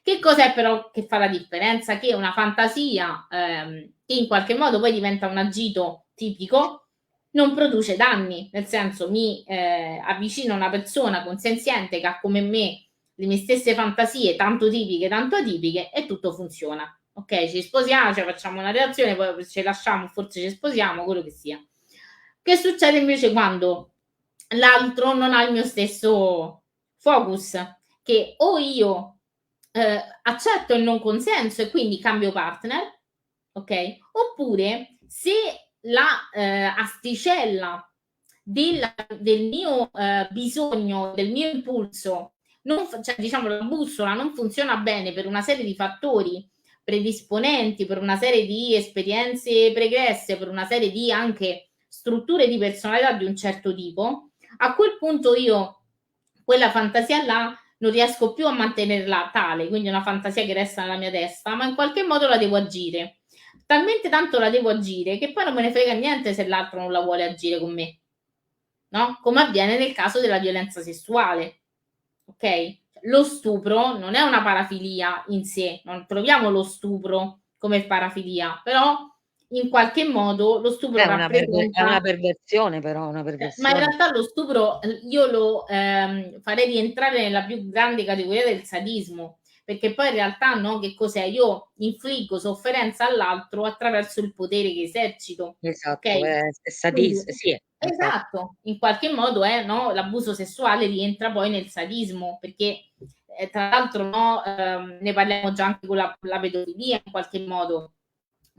Che cos'è però che fa la differenza? Che una fantasia che in qualche modo poi diventa un agito tipico non produce danni, nel senso mi avvicino a una persona consenziente che ha come me le mie stesse fantasie, tanto tipiche, tanto atipiche, e tutto funziona. Ok, ci sposiamo, cioè facciamo una relazione, poi ci lasciamo, forse ci sposiamo, quello che sia. Che succede invece quando l'altro non ha il mio stesso focus? Che o io accetto il non consenso e quindi cambio partner, ok? Oppure se la asticella del mio bisogno, del mio impulso, cioè, diciamo la bussola non funziona bene per una serie di fattori predisponenti, per una serie di esperienze pregresse, per una serie di anche strutture di personalità di un certo tipo, a quel punto io quella fantasia là non riesco più a mantenerla tale, quindi è una fantasia che resta nella mia testa, ma in qualche modo la devo agire. Talmente tanto la devo agire che poi non me ne frega niente se l'altro non la vuole agire con me, no? Come avviene nel caso della violenza sessuale, ok? Lo stupro non è una parafilia in sé, non troviamo lo stupro come parafilia, però in qualche modo lo stupro È una rappresenta perversione però, una ma in perversione. realtà lo stupro io lo farei rientrare nella più grande categoria del sadismo, perché poi in realtà no, che cos'è? Io infliggo sofferenza all'altro attraverso il potere che esercito, ok? Esatto, è Quindi sì, esatto. esatto, in qualche modo no, l'abuso sessuale rientra poi nel sadismo, perché tra l'altro no, ne parliamo già anche con la pedofilia in qualche modo.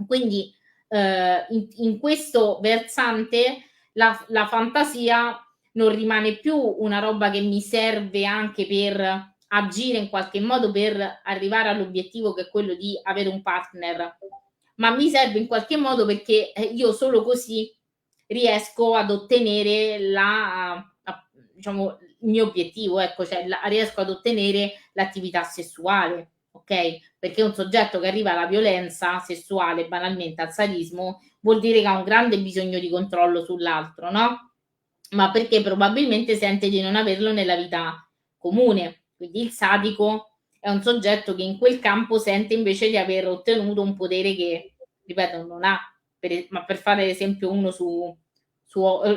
Quindi in questo versante la fantasia non rimane più una roba che mi serve anche per agire in qualche modo per arrivare all'obiettivo che è quello di avere un partner, ma mi serve in qualche modo perché io solo così riesco ad ottenere diciamo, mio obiettivo, ecco, cioè riesco ad ottenere l'attività sessuale, ok? Perché un soggetto che arriva alla violenza sessuale, banalmente al sadismo, vuol dire che ha un grande bisogno di controllo sull'altro, no? Ma perché probabilmente sente di non averlo nella vita comune. Quindi il sadico è un soggetto che in quel campo sente invece di aver ottenuto un potere che, ripeto, non ha. Ma per fare esempio uno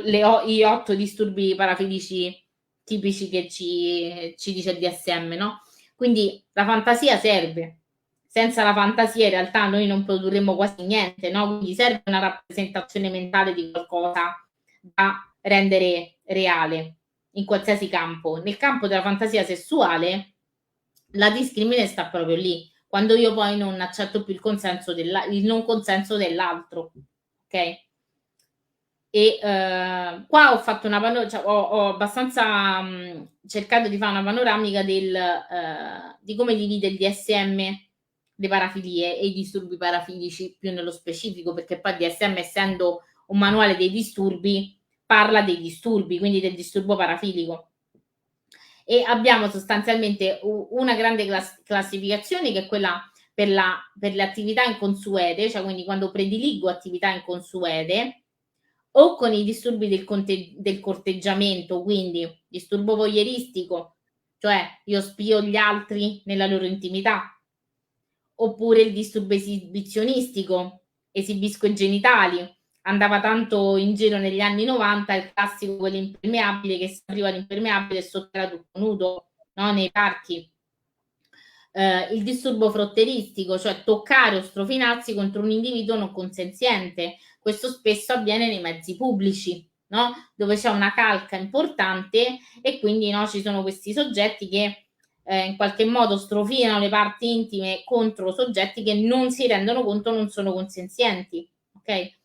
gli 8 disturbi parafilici tipici che ci dice il DSM, no? Quindi la fantasia serve. Senza la fantasia in realtà noi non produrremmo quasi niente, no? Quindi serve una rappresentazione mentale di qualcosa da rendere reale in qualsiasi campo. Nel campo della fantasia sessuale la discrimine sta proprio lì, quando io poi non accetto più il non consenso dell'altro, ok? E qua ho fatto cioè, ho abbastanza cercato di fare una panoramica di come divide il DSM le parafilie e i disturbi parafilici più nello specifico, perché poi il DSM, essendo un manuale dei disturbi, parla dei disturbi, quindi del disturbo parafilico. E abbiamo sostanzialmente una grande classificazione che è quella per le attività inconsuete, cioè quindi quando prediligo attività inconsuete, o con i disturbi del corteggiamento, quindi disturbo voyeuristico, cioè io spio gli altri nella loro intimità, oppure il disturbo esibizionistico, esibisco i genitali. Andava tanto in giro negli anni 90 il classico quell'impermeabile che si apriva l'impermeabile e sotto era tutto nudo, no? Nei parchi. Il disturbo frotteristico, cioè toccare o strofinarsi contro un individuo non consenziente. Questo spesso avviene nei mezzi pubblici, no? Dove c'è una calca importante e quindi no, ci sono questi soggetti che in qualche modo strofinano le parti intime contro soggetti che non si rendono conto non sono consenzienti, ok?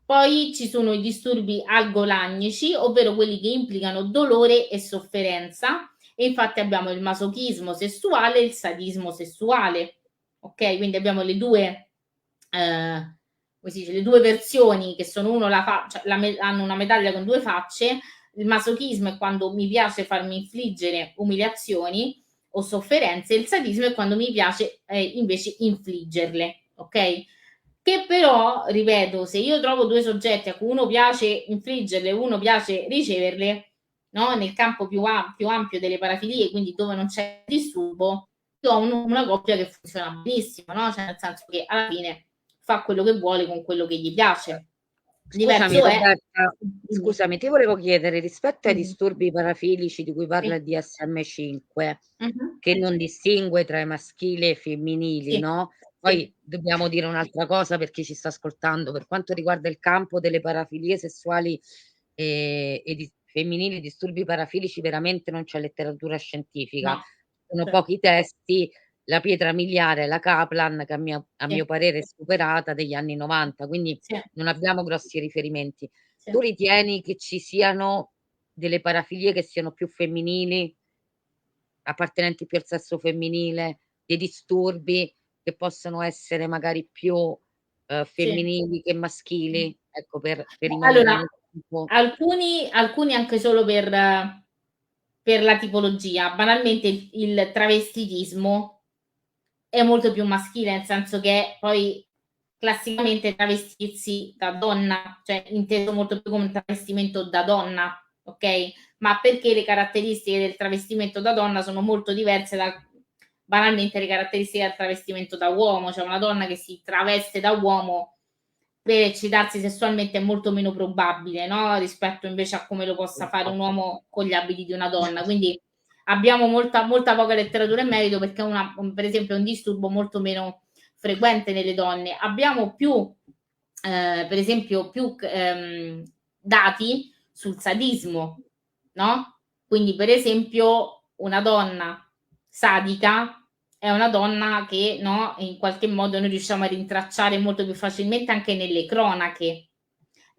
Poi ci sono i disturbi algolagnici, ovvero quelli che implicano dolore e sofferenza, e infatti abbiamo il masochismo sessuale e il sadismo sessuale, ok? Quindi abbiamo le due, come si dice, le due versioni che sono hanno una medaglia con due facce. Il masochismo è quando mi piace farmi infliggere umiliazioni o sofferenze, il sadismo è quando mi piace invece infliggerle, ok? Che però, ripeto, se io trovo due soggetti a cui uno piace infliggerle e uno piace riceverle, no? Nel campo più ampio delle parafilie, quindi dove non c'è disturbo, io ho una coppia che funziona benissimo, no? Cioè nel senso che alla fine fa quello che vuole con quello che gli piace. Scusami Diverso è... Roberta, scusami, ti volevo chiedere rispetto ai Mm. disturbi parafilici di cui parla il Sì. DSM-5, Mhm. che non distingue tra i maschili e i femminili, Sì. no? Sì. Poi dobbiamo dire un'altra cosa per chi ci sta ascoltando, per quanto riguarda il campo delle parafilie sessuali e femminili, disturbi parafilici, veramente non c'è letteratura scientifica, No. sono Cioè, pochi testi. La pietra miliare, la Kaplan, che a mio sì. parere è superata, degli anni 90, quindi Sì. non abbiamo grossi riferimenti. Sì. Tu ritieni che ci siano delle parafilie che siano più femminili, appartenenti più al sesso femminile, dei disturbi che possono essere magari più Sì. femminili che maschili? Ecco, per rimanere Allora, nel campo. alcuni anche solo per la tipologia. Banalmente il travestitismo è molto più maschile, nel senso che poi classicamente travestirsi da donna, cioè inteso molto più come un travestimento da donna, ok? Ma perché le caratteristiche del travestimento da donna sono molto diverse da banalmente le caratteristiche del travestimento da uomo, cioè una donna che si traveste da uomo per eccitarsi sessualmente è molto meno probabile, no? Rispetto invece a come lo possa fare un uomo con gli abiti di una donna. Quindi abbiamo molta poca letteratura in merito perché per esempio è un disturbo molto meno frequente nelle donne. Abbiamo più, per esempio, più dati sul sadismo, no? Quindi, per esempio, una donna sadica è una donna che, no, in qualche modo noi riusciamo a rintracciare molto più facilmente anche nelle cronache.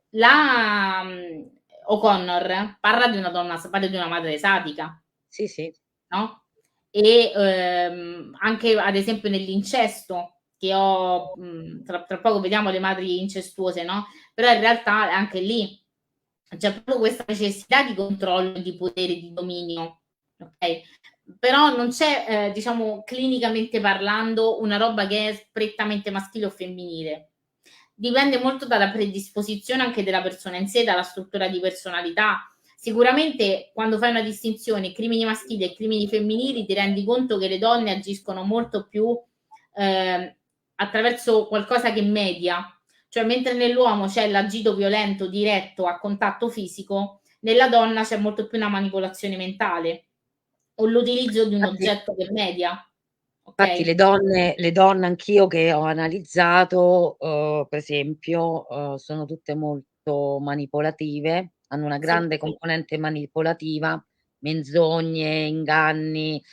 La O'Connor parla di una madre sadica, Sì, sì. no? E anche ad esempio nell'incesto, che tra poco vediamo le madri incestuose, no? Però in realtà anche lì c'è proprio questa necessità di controllo, di potere, di dominio, ok? Però non c'è, diciamo, clinicamente parlando, una roba che è prettamente maschile o femminile. Dipende molto dalla predisposizione anche della persona in sé, dalla struttura di personalità. Sicuramente quando fai una distinzione crimini maschili e crimini femminili ti rendi conto che le donne agiscono molto più attraverso qualcosa che media, cioè mentre nell'uomo c'è l'agito violento diretto a contatto fisico, nella donna c'è molto più una manipolazione mentale o l'utilizzo di un Infatti, oggetto che media, infatti ok? le donne anch'io che ho analizzato, per esempio, sono tutte molto manipolative, hanno una Sì, grande componente manipolativa, menzogne, inganni,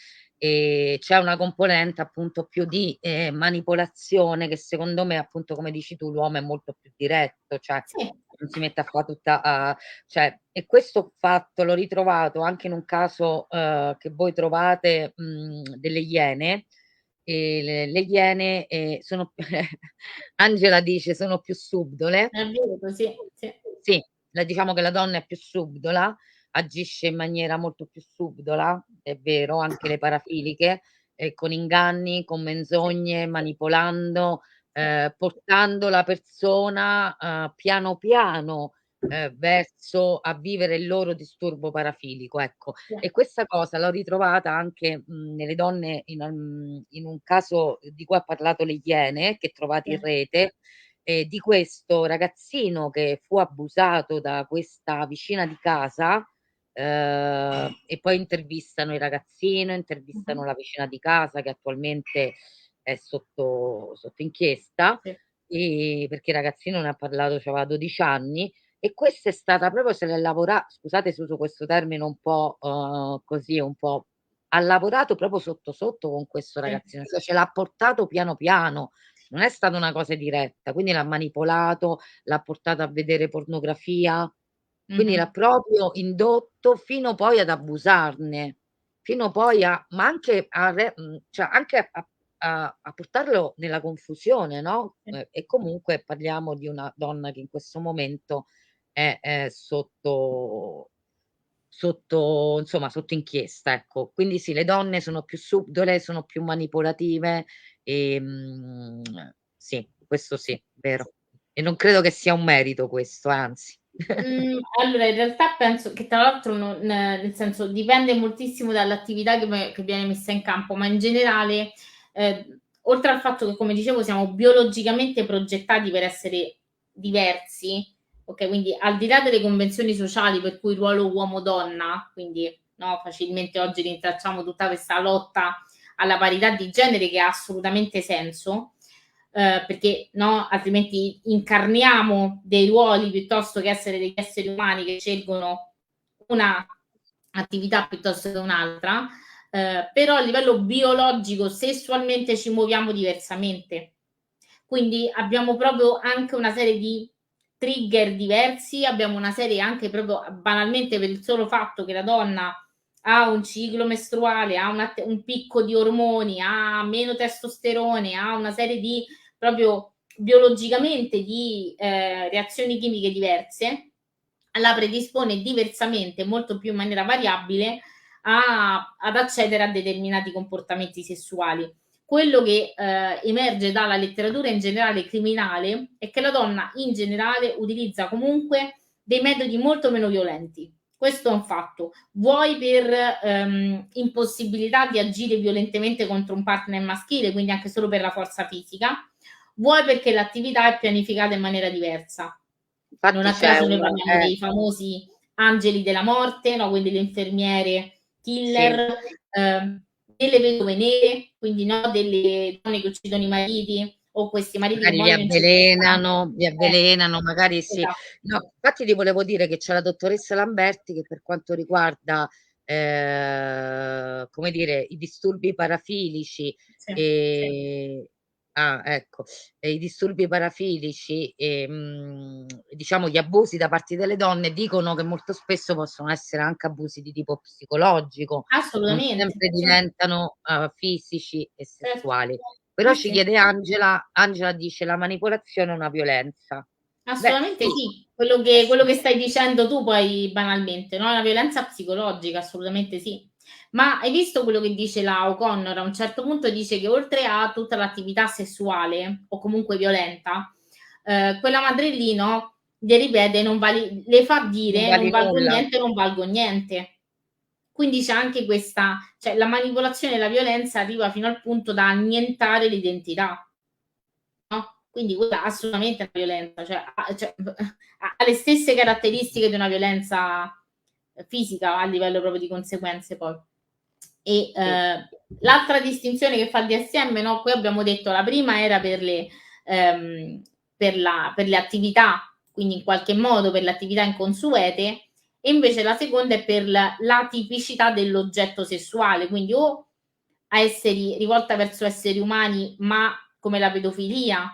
e c'è una componente appunto più di manipolazione che secondo me, appunto, come dici tu, l'uomo è molto più diretto, cioè sì, non si mette a fa tutta cioè, e questo fatto l'ho ritrovato anche in un caso che voi trovate delle Iene. E le Iene sono Angela dice sono più subdole. è vero così, sì. Sì, diciamo che la donna è più subdola, agisce in maniera molto più subdola, è vero, anche le parafiliche, con inganni, con Sì, menzogne, manipolando, sì, portando la persona, piano piano, verso a vivere il loro disturbo parafilico, ecco. sì, E questa cosa l'ho ritrovata anche, nelle donne in un caso di cui ha parlato le Iene, che trovate in sì, rete, di questo ragazzino che fu abusato da questa vicina di casa, e poi intervistano il ragazzino, mh-mh, intervistano la vicina di casa che attualmente è sotto inchiesta, sì, perché il ragazzino ne ha parlato, c'aveva 12 anni, e questa è stata proprio se l'è scusate se uso questo termine un po', così, un po', ha lavorato proprio sotto sotto con questo sì, ragazzino, cioè ce l'ha portato piano piano. Non è stata una cosa diretta, quindi l'ha manipolato, l'ha portato a vedere pornografia, quindi mh-mh, l'ha proprio indotto fino poi ad abusarne, fino poi a ma anche cioè anche a portarlo nella confusione, no, sì. e comunque parliamo di una donna che in questo momento è sotto insomma, sotto inchiesta, ecco. Quindi sì, le donne sono più subdole, sono più manipolative, ehm, sì, questo Sì. sì, vero. E non credo che sia un merito questo, anzi. Allora in realtà penso che tra l'altro non nel senso dipende moltissimo dall'attività che viene messa in campo, ma in generale, oltre al fatto che, come dicevo, siamo biologicamente progettati per essere diversi, okay, quindi al di là delle convenzioni sociali per cui il ruolo uomo-donna, quindi, no, facilmente oggi rintracciamo tutta questa lotta alla parità di genere che ha assolutamente senso, perché no, altrimenti incarniamo dei ruoli piuttosto che essere degli esseri umani che scelgono una attività piuttosto che un'altra, però a livello biologico sessualmente ci muoviamo diversamente. Quindi abbiamo proprio anche una serie di trigger diversi, abbiamo una serie anche proprio banalmente per il solo fatto che la donna ha un ciclo mestruale, ha un picco di ormoni, ha meno testosterone, ha una serie di proprio biologicamente di reazioni chimiche diverse, la predispone diversamente, molto più in maniera variabile, ad accedere a determinati comportamenti sessuali. Quello che emerge dalla letteratura in generale criminale è che la donna in generale utilizza comunque dei metodi molto meno violenti. Questo è un fatto. Vuoi per impossibilità di agire violentemente contro un partner maschile, quindi anche solo per la forza fisica, vuoi perché l'attività è pianificata in maniera diversa. Non Infatti a c'è caso noi un parliamo dei famosi angeli della morte, no, quindi le infermiere sì, killer, delle vedove nere, quindi no, delle donne che uccidono i mariti o questi mariti che magari muoiono in circostanze li avvelenano, magari sì. esatto, No, infatti ti volevo dire che c'è la dottoressa Lamberti che per quanto riguarda, come dire, i disturbi parafilici, sì, ehm ecco, i disturbi parafilici, diciamo gli abusi da parte delle donne, dicono che molto spesso possono essere anche abusi di tipo psicologico, non assolutamente, sempre sì, diventano, fisici e certo. sessuali. Sì, Però ci sì, chiede Angela dice: "La manipolazione è una violenza". Assolutamente sì, sì, quello che stai dicendo tu poi banalmente, no, è una violenza psicologica, assolutamente sì. Ma hai visto quello che dice la O'Connor? A un certo punto dice che oltre a tutta l'attività sessuale o comunque violenta, quella madre lì, no, le ripete non vali le fa non dire: "Non vali valgo nulla. niente, non valgo niente". Quindi c'è anche questa cioè la manipolazione e la violenza arriva fino al punto da annientare l'identità. No, quindi quella assolutamente è una violenza, cioè ha le stesse caratteristiche di una violenza fisica a livello proprio di conseguenze poi. E Sì, l'altra distinzione che fa il DSM, no, qui abbiamo detto la prima era ehm, per le attività, quindi in qualche modo per le attività inconsuete, e invece la seconda è per la tipicità dell'oggetto sessuale, quindi o a esseri rivolta verso esseri umani, ma come la pedofilia,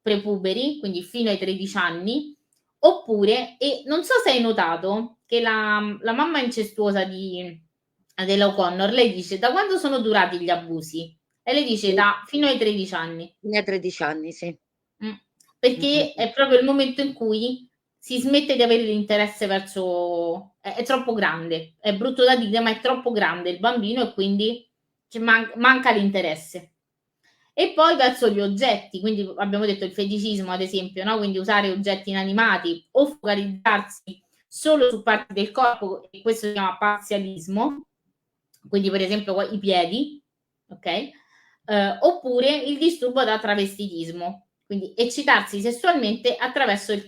prepuberi, quindi fino ai 13 anni, oppure e non so se hai notato che la mamma incestuosa della O'Connor, lei dice: "Da quando sono durati gli abusi?" E lei dice: sì, "Da fino ai 13 anni". ne hai 13 anni, sì. Mh. Perché Mh. è proprio il momento in cui si smette di avere l'interesse verso è troppo grande. È brutto da dire, ma è troppo grande il bambino e quindi manca l'interesse. E poi verso gli oggetti, quindi abbiamo detto il feticismo ad esempio, no, quindi usare oggetti inanimati o focalizzarsi solo su parti del corpo e questo si chiama parzialismo, quindi per esempio i piedi, okay, oppure il disturbo da travestitismo, quindi eccitarsi sessualmente attraverso il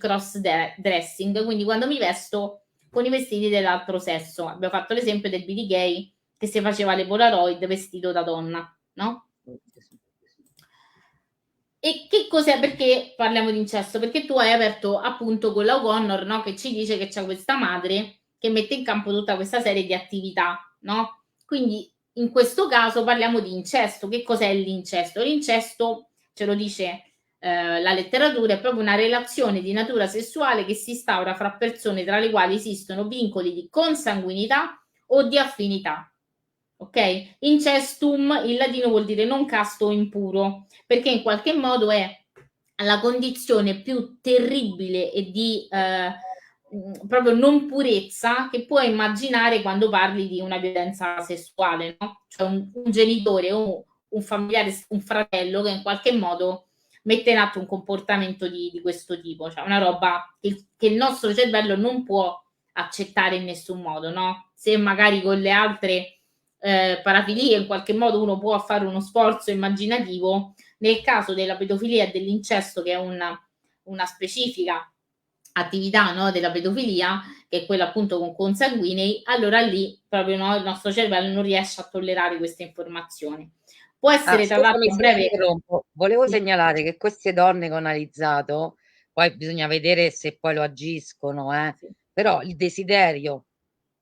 dressing, quindi quando mi vesto con i vestiti dell'altro sesso. Abbiamo fatto l'esempio del Billy Gay che si faceva le Polaroid vestito da donna, no? E che cos'è? Perché parliamo di incesto? Perché tu hai aperto appunto con la O'Connor, no, che ci dice che c'è questa madre che mette in campo tutta questa serie di attività, no? Quindi in questo caso parliamo di incesto. Che cos'è l'incesto? L'incesto, ce lo dice la letteratura, è proprio una relazione di natura sessuale che si instaura fra persone tra le quali esistono vincoli di consanguinità o di affinità. Ok? Incestum in latino vuol dire non casto o impuro, perché in qualche modo è la condizione più terribile e di proprio non purezza che puoi immaginare quando parli di una violenza sessuale, no? Cioè un genitore o un familiare, un fratello che in qualche modo mette in atto un comportamento di questo tipo, cioè una roba che il nostro cervello non può accettare in nessun modo, no? Se magari con le altre parafilie in qualche modo uno può fare uno sforzo immaginativo, nel caso della pedofilia e dell'incesto, che è una specifica attività, no, della pedofilia, che è quella appunto con consanguinei, allora lì proprio no, il nostro cervello non riesce a tollerare queste informazioni. Può Ah, essere tra scusami l'altro a se ti breve. interrompo. Volevo Sì, segnalare che queste donne che ho analizzato, poi bisogna vedere se poi lo agiscono, sì, però il desiderio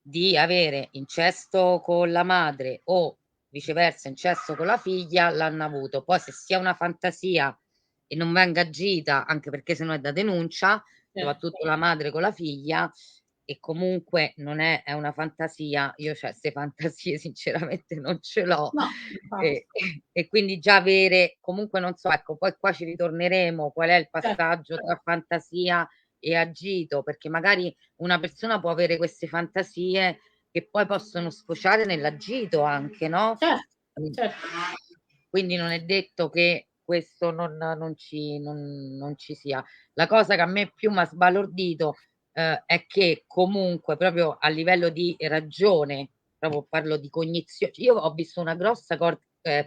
di avere incesto con la madre o viceversa incesto con la figlia l'hanno avuto. Poi se sia una fantasia e non venga agita, anche perché se no è da denuncia, certo. soprattutto la madre con la figlia, e comunque non è una fantasia, io cioè 'ste fantasie sinceramente non ce l'ho. No, infatti, E e quindi già avere comunque non so, ecco, poi qua ci ritorneremo, qual è il certo, passaggio tra fantasia e agito, perché magari una persona può avere queste fantasie che poi possono sfociare nell'agito anche, no, certo, mh. certo, Quindi non è detto che questo non ci sia. La cosa che a me più m'ha sbalordito, è che comunque proprio a livello di ragione, proprio parlo di io ho visto una grossa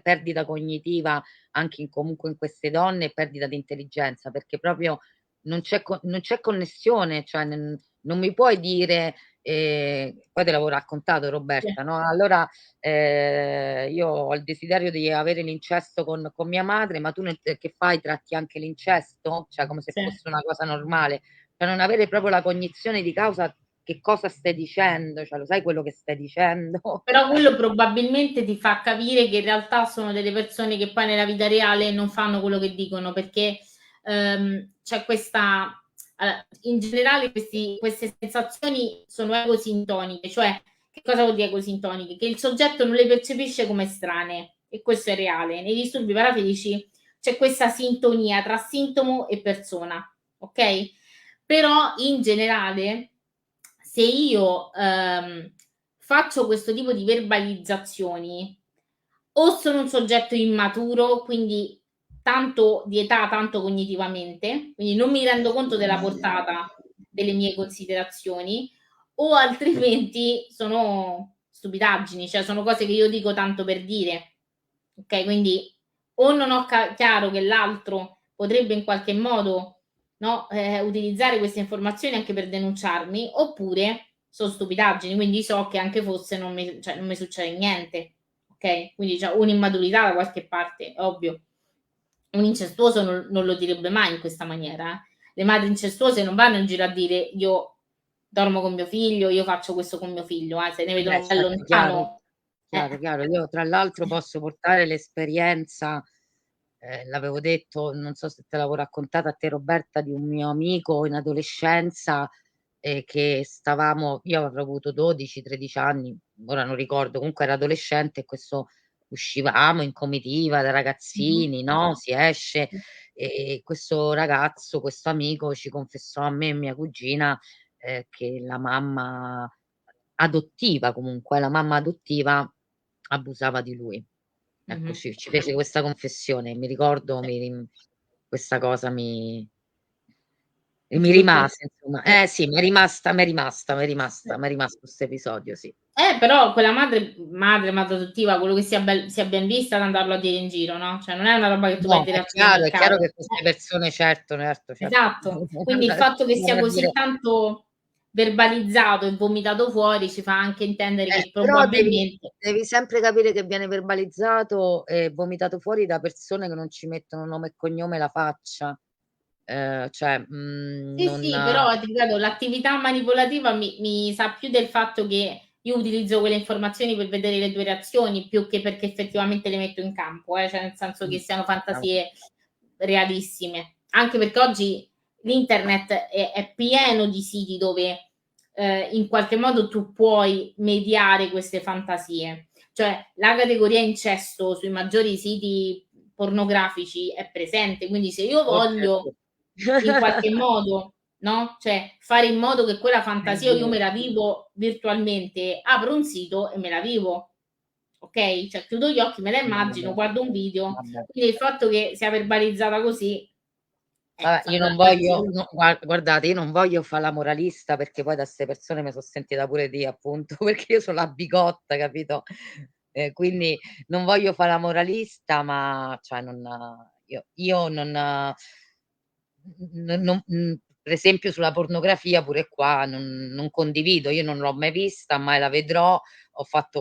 perdita cognitiva anche comunque in queste donne e perdita di intelligenza, perché proprio non c'è connessione, cioè non mi puoi dire poi te l'avevo raccontato sì, Roberta, no, allora, io ho il desiderio di avere l'incesto con mia madre, ma tu che fai? Tratti anche l'incesto? Cioè come se sì. fosse una cosa normale. Cioè non avere proprio la cognizione di causa, che cosa stai dicendo, cioè lo sai quello che stai dicendo? Però quello probabilmente ti fa capire che in realtà sono delle persone che poi nella vita reale non fanno quello che dicono, perché c'è questa in generale queste sensazioni sono egosintoniche, cioè che cosa vuol dire egosintoniche? Che il soggetto non le percepisce come estranee e questo è reale. Nei disturbi parafisici c'è questa sintonia tra sintomo e persona, ok? Però in generale, se io faccio questo tipo di verbalizzazioni, o sono un soggetto immaturo, quindi tanto di età, tanto cognitivamente, quindi non mi rendo conto della portata delle mie considerazioni, o altrimenti sono stupidaggini, cioè sono cose che io dico tanto per dire. Ok, quindi o non ho chiaro che l'altro potrebbe in qualche modo, no, utilizzare queste informazioni anche per denunciarmi, oppure sono stupidaggini, quindi so che anche fosse non mi succede niente. Ok? Quindi c'è un'immaturità da qualche parte, è ovvio. Un incestuoso non lo direbbe mai in questa maniera. Le madri incestuose non vanno in giro a dire io dormo con mio figlio, io faccio questo con mio figlio, se ne vedono da Certo, lontano. chiaro. Io tra l'altro posso portare l'esperienza, l'avevo detto, non so se te l'avevo raccontata a te Roberta, di un mio amico in adolescenza, che io avrò avuto 12, 13 anni, ora non ricordo, comunque ero adolescente e uscivamo in comitiva da ragazzini, no, si esce, e questo ragazzo, questo amico ci confessò a me e mia cugina, che la mamma adottiva abusava di lui. Ecco, Mhm. ci fece questa confessione. Mi ricordo, questa cosa mi Brutto. rimase, insomma. Sì, m'è rimasto 'sto episodio, sì. Però quella madre adottiva, quello che sia ben vista ad andarlo a dire in giro, no? Cioè non è una roba che tu vai a No, dire al supermercato. è chiaro che queste persone certo. Esatto. Quindi il fatto che sia così tanto verbalizzato e vomitato fuori ci fa anche intendere che però devi probabilmente. devi sempre capire che viene verbalizzato e vomitato fuori da persone che non ci mettono nome e cognome e la faccia. Cioè, Sì, sì, però ti ripeto, l'attività manipolativa mi sa più del fatto che io utilizzo quelle informazioni per vedere le tue reazioni, più che perché effettivamente le metto in campo, cioè nel senso che siano fantasie realissime. Anche perché oggi l'internet è pieno di siti dove in qualche modo tu puoi mediare queste fantasie. Cioè la categoria incesto sui maggiori siti pornografici è presente, quindi se io voglio in qualche modo, no, cioè fare in modo che quella fantasia io me la vivo virtualmente, apro un sito e me la vivo, okay, cioè chiudo gli occhi, me la immagino, guardo un video, Vabbè. quindi il fatto che sia verbalizzata così, Vabbè, io non voglio no, guardate, io non voglio fa' la moralista, perché poi da 'ste persone mi so' sentita pure dire, appunto, perché io so la bigotta, capito? Quindi non voglio fa' la moralista, ma cioè io per esempio sulla pornografia pure qua non condivido, io non l'ho mai vista, mai la vedrò.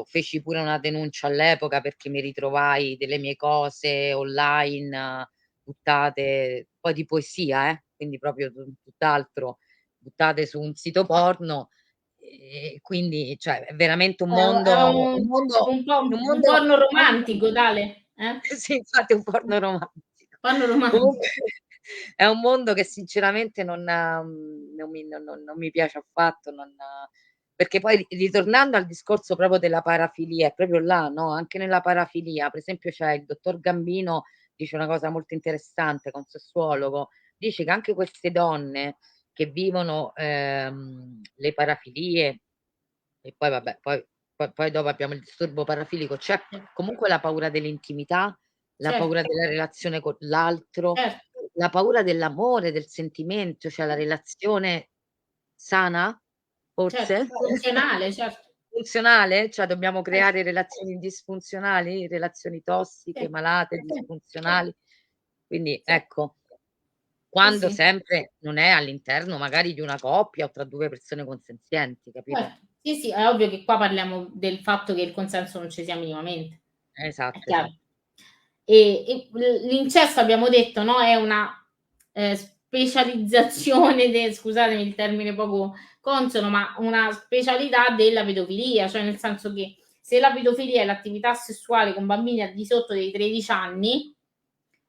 Feci pure una denuncia all'epoca perché mi ritrovai delle mie cose online buttate, poi di poesia, quindi proprio tutt'altro, buttate su un sito porno, quindi cioè è veramente un è mondo un mondo un un mondo porno romantico tale, eh? sì, infatti è un porno romantico. Porno romantico. Comunque è un mondo che sinceramente non mi piace affatto, perché poi ritornando al discorso proprio della parafilia, è proprio là, no, anche nella parafilia, per esempio c'è il dottor Gambino, dice una cosa molto interessante, che è un sessuologo, dice che anche queste donne che vivono, le parafilie e poi vabbè, poi dopo abbiamo il disturbo parafilico, c'è comunque la paura dell'intimità, la paura Certo, della relazione con l'altro, certo, la paura dell'amore, del sentimento, cioè la relazione sana, certo, forse? funzionale, certo. Funzionale? Cioè dobbiamo Certo, creare relazioni disfunzionali, relazioni tossiche, sì, malate, sì, disfunzionali. Quindi sì, ecco, sì, quando sì. sempre non è all'interno magari di una coppia o tra 2 persone consenzienti, capito? Certo. Sì, sì, è ovvio che qua parliamo del fatto che il consenso non ci sia minimamente, è chiaro. Esatto. L'incesto abbiamo detto, no, è una, specializzazione scusatemi il termine poco consono, ma una specialità della pedofilia, cioè nel senso che se la pedofilia è l'attività sessuale con bambini al di sotto dei 13 anni,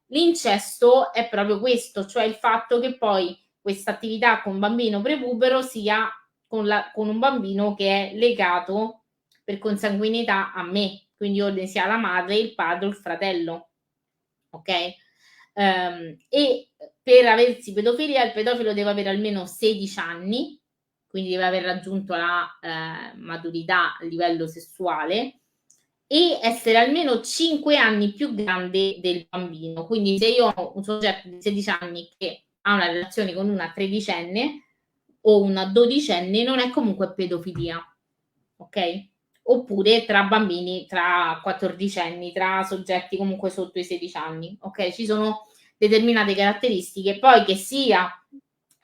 l'incesto è proprio questo, cioè il fatto che poi questa attività con bambino prepubero sia con un bambino che è legato per consanguinità a me, quindi ordine sia la madre, il padre o il fratello, ok? E per aversi pedofilia il pedofilo deve avere almeno 16 anni, quindi deve aver raggiunto la maturità a livello sessuale e essere almeno 5 anni più grande del bambino. Quindi se io ho un soggetto di 16 anni che ha una relazione con una tredicenne o una dodicenne, non è comunque pedofilia, ok? Oppure tra bambini, tra quattordicenni, tra soggetti comunque sotto i 16 anni, ok? Ci sono determinate caratteristiche, poi che sia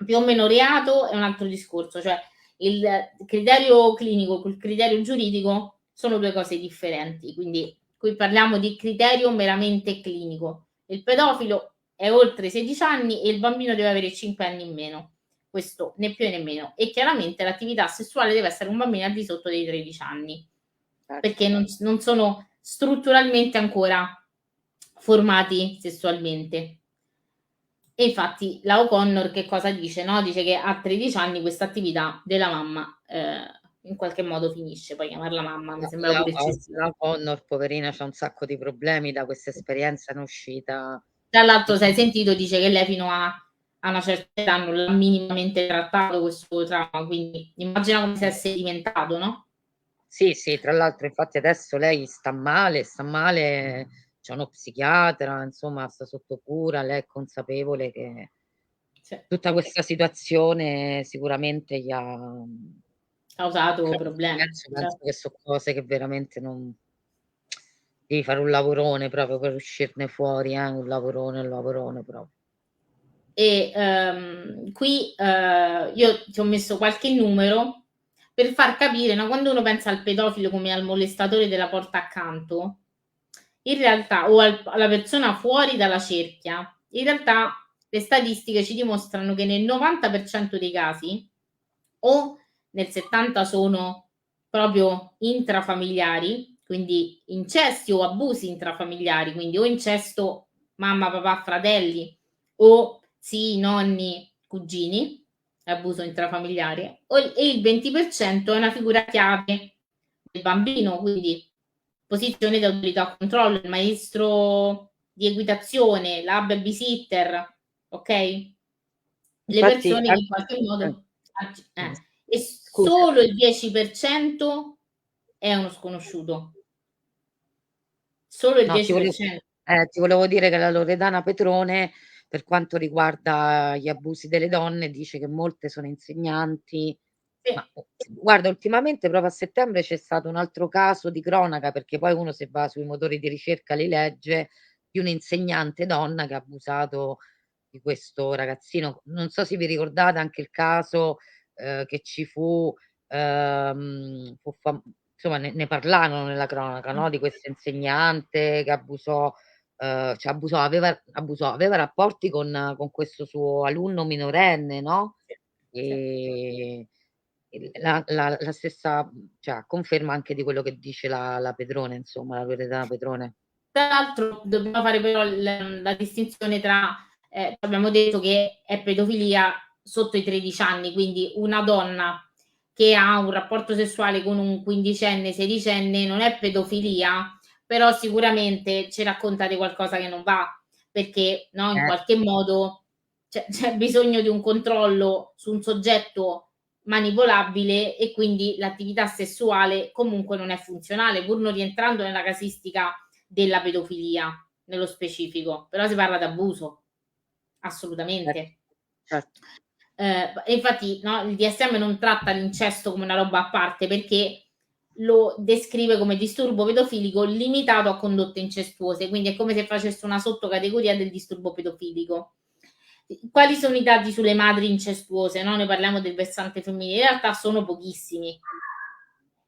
più o meno reato è un altro discorso, cioè il criterio clinico col criterio giuridico sono due cose differenti, quindi qui parliamo di criterio meramente clinico. Il pedofilo è oltre i 16 anni e il bambino deve avere 5 anni in meno, questo né più né meno, e chiaramente l'attività sessuale deve essere un bambino al di sotto dei 13 anni, perché non sono strutturalmente ancora formati sessualmente. E infatti la O'Connor che cosa dice? No? Dice che a 13 anni questa attività della mamma in qualche modo finisce, poi chiamarla mamma mi sembra pure eccessivo. La Connor, poverina, c'ha un sacco di problemi da questa esperienza, è uscita. Tra l'altro, se hai sentito, dice che lei fino a una certa età non l'ha minimamente trattato questo trauma, quindi immagina come se è sedimentato, no? Sì, sì, tra l'altro infatti adesso lei sta male, c'è uno psichiatra, insomma, sta sotto cura, lei è consapevole che Sì. tutta questa situazione sicuramente gli ha Causato problemi. penso Certo. che so cose che veramente non devi fare un lavorone proprio per uscirne fuori, un lavorone proprio. E qui io ti ho messo qualche numero per far capire, no, quando uno pensa al pedofilo come al molestatore della porta accanto, in realtà, o alla persona fuori dalla cerchia, in realtà le statistiche ci dimostrano che nel 90% dei casi, o nel 70% sono proprio intrafamiliari, quindi incesti o abusi intrafamiliari, quindi o incesto mamma, papà, fratelli, o zii, nonni, cugini, abuso intrafamiliare, e il 20% è una figura chiave del bambino, quindi posizione di autorità controllo, il maestro di equitazione, la babysitter, ok? Le Infatti persone che in qualche modo e scusa. solo il 10% è uno sconosciuto. Solo il No, 10%. ti volevo dire che la Loredana Petrone, per quanto riguarda gli abusi delle donne, dice che molte sono insegnanti. Sì. Ma guarda, ultimamente proprio a settembre c'è stato un altro caso di cronaca, perché poi uno se va sui motori di ricerca li legge, di un'insegnante donna che ha abusato di questo ragazzino. Non so se vi ricordate anche il caso che ci fu, insomma ne parlarono nella cronaca, no, di questa insegnante che abusò, cioè aveva rapporti con questo suo alunno minorenne, no, e la stessa, cioè conferma anche di quello che dice la Petrone, insomma, la Loredana Petrone. Tra l'altro dobbiamo fare però la distinzione tra, abbiamo detto che è pedofilia sotto i 13 anni, quindi una donna che ha un rapporto sessuale con un quindicenne, sedicenne non è pedofilia, però sicuramente ci racconta di qualcosa che non va, perché no, in qualche modo c'è bisogno di un controllo su un soggetto manipolabile e quindi l'attività sessuale comunque non è funzionale, pur non rientrando nella casistica della pedofilia nello specifico, però si parla d'abuso, assolutamente. Certo. Infatti no, il DSM non tratta l'incesto come una roba a parte perché lo descrive come disturbo pedofilico limitato a condotte incestuose, quindi è come se facesse una sottocategoria del disturbo pedofilico. Quali sono i dati sulle madri incestuose? No? Noi parliamo del versante femminile, in realtà sono pochissimi.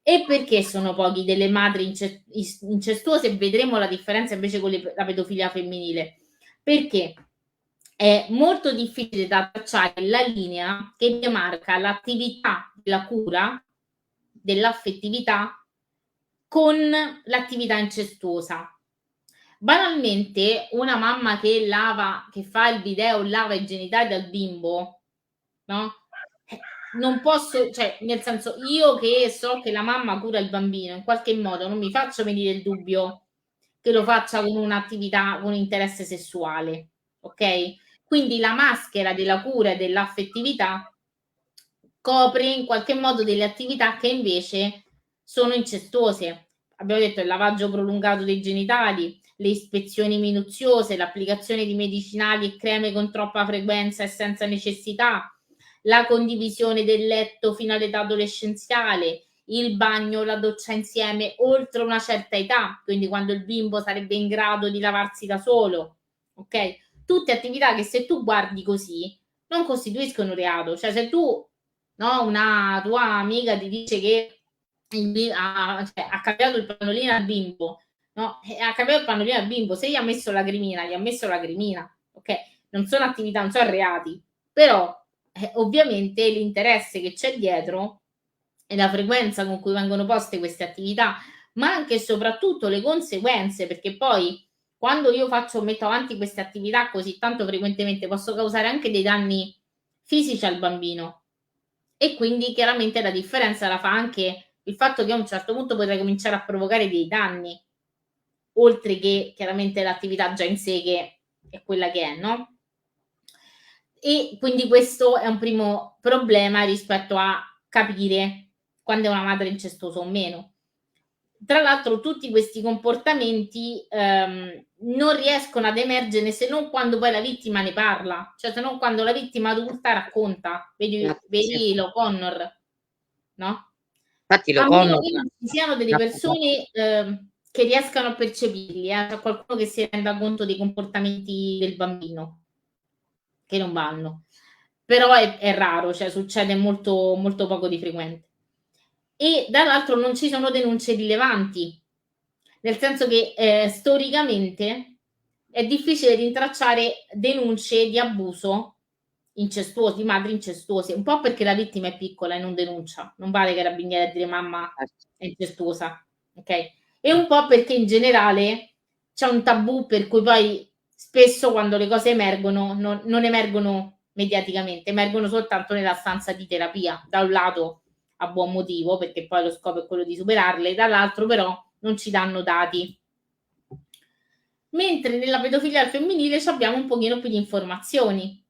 E perché sono pochi delle madri incestuose? Vedremo la differenza invece con la pedofilia femminile. Perché è molto difficile da tracciare la linea che demarca l'attività della cura, dell'affettività, con l'attività incestuosa. Banalmente, una mamma che fa il video, lava i genitali del bimbo, no? Non posso, cioè, nel senso, io che so che la mamma cura il bambino, in qualche modo non mi faccio venire il dubbio che lo faccia con un'attività, con interesse sessuale. ok? Quindi la maschera della cura e dell'affettività copre in qualche modo delle attività che invece sono incestuose. Abbiamo detto il lavaggio prolungato dei genitali, le ispezioni minuziose, l'applicazione di medicinali e creme con troppa frequenza e senza necessità, la condivisione del letto fino all'età adolescenziale, il bagno, la doccia insieme oltre una certa età, quindi quando il bimbo sarebbe in grado di lavarsi da solo, ok? Tutte attività che se tu guardi così non costituiscono reato, cioè se tu, no, una tua amica ti dice che ha cambiato il pannolino al bimbo, no? Ha cambiato il pannolino al bimbo, se gli ha messo la cremina, gli ha messo la cremina, ok? Non sono attività, non sono reati, però ovviamente l'interesse che c'è dietro e la frequenza con cui vengono poste queste attività, ma anche e soprattutto le conseguenze, perché poi quando io metto avanti queste attività così tanto frequentemente posso causare anche dei danni fisici al bambino e quindi chiaramente la differenza la fa anche il fatto che a un certo punto potrei cominciare a provocare dei danni, oltre che chiaramente l'attività già in sé che è quella che è, no? E quindi questo è un primo problema rispetto a capire quando è una madre incestuosa o meno. Tra l'altro tutti questi comportamenti non riescono ad emergere se non quando poi la vittima ne parla, cioè se non quando la vittima adulta racconta, vedi Sì. L'O'Connor, no? Infatti A meno L'O'Connor che non ci siano delle persone che riescano a percepirli, cioè qualcuno che si renda conto dei comportamenti del bambino che non vanno. Però è raro, cioè succede molto, molto poco di frequente. E dall'altro non ci sono denunce rilevanti, nel senso che storicamente è difficile rintracciare denunce di abuso incestuoso, di madri incestuose, un po' perché la vittima è piccola e non denuncia, non vale carabinieri a dire mamma è incestuosa, ok? E un po' perché in generale c'è un tabù per cui poi spesso quando le cose emergono non emergono mediaticamente, emergono soltanto nella stanza di terapia, da un lato a buon motivo, perché poi lo scopo è quello di superarle, dall'altro però non ci danno dati. Mentre nella pedofilia al femminile abbiamo un pochino più di informazioni.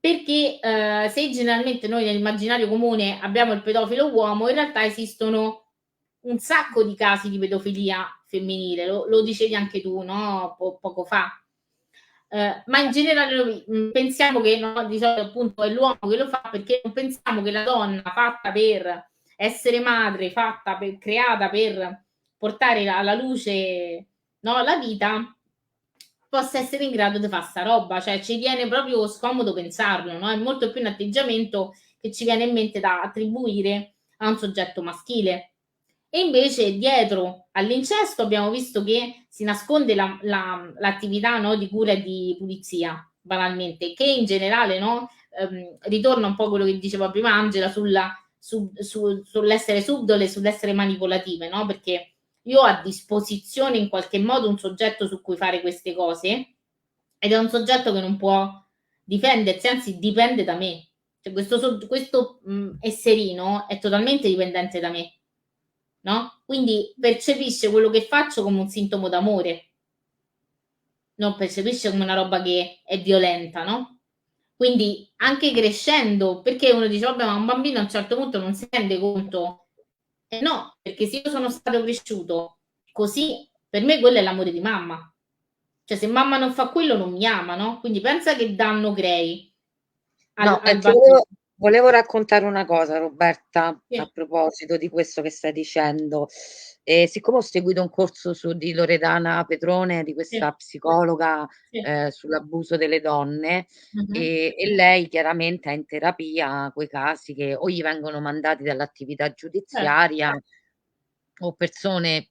Perché se generalmente noi nell'immaginario comune abbiamo il pedofilo uomo, in realtà esistono un sacco di casi di pedofilia femminile, lo dicevi anche tu, no? Poco fa. Ma in generale noi pensiamo che no, di solito appunto è l'uomo che lo fa perché non pensiamo che la donna fatta per essere madre, creata per portare alla luce, no, la vita, possa essere in grado di fare sta roba, cioè ci viene proprio scomodo pensarlo, no? È molto più un atteggiamento che ci viene in mente da attribuire a un soggetto maschile. E invece dietro all'incesto abbiamo visto che si nasconde l'attività, no, di cura e di pulizia, banalmente, che in generale, no, ritorna un po' quello che diceva prima Angela sull'essere subdole, sull'essere manipolative, no? Perché io ho a disposizione in qualche modo un soggetto su cui fare queste cose ed è un soggetto che non può difendersi, anzi dipende da me. Cioè questo esserino è totalmente dipendente da me, no? Quindi percepisce quello che faccio come un sintomo d'amore, non percepisce come una roba che è violenta, no? Quindi anche crescendo, perché uno dice, vabbè, ma un bambino a un certo punto non si rende conto. No, perché se io sono stato cresciuto così, per me quello è l'amore di mamma. Cioè, se mamma non fa quello, non mi ama, no? Quindi pensa che danno crei No, al ti bambino. volevo raccontare una cosa, Roberta, a Sì, proposito di questo che stai dicendo. Siccome ho seguito un corso di Loredana Petrone, di sì, questa psicologa sì. sull'abuso delle donne, Mhm. e lei chiaramente ha in terapia quei casi che o gli vengono mandati dall'attività Certo, giudiziaria o persone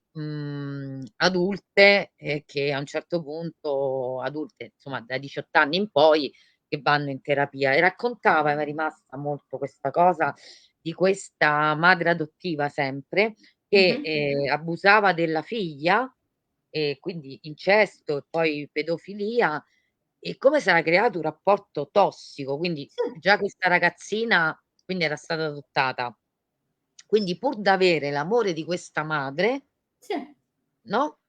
adulte che a un certo punto, adulte insomma dai 18 anni in poi, che vanno in terapia. E raccontava, m'è rimasta molto questa cosa, di questa madre adottiva sempre, che, mhm. abusava della figlia, e quindi incesto e poi pedofilia, e come s'era creato un rapporto tossico. Quindi Sì, già questa ragazzina quindi era stata adottata. Quindi pur d'avere l'amore di questa madre, sì. no,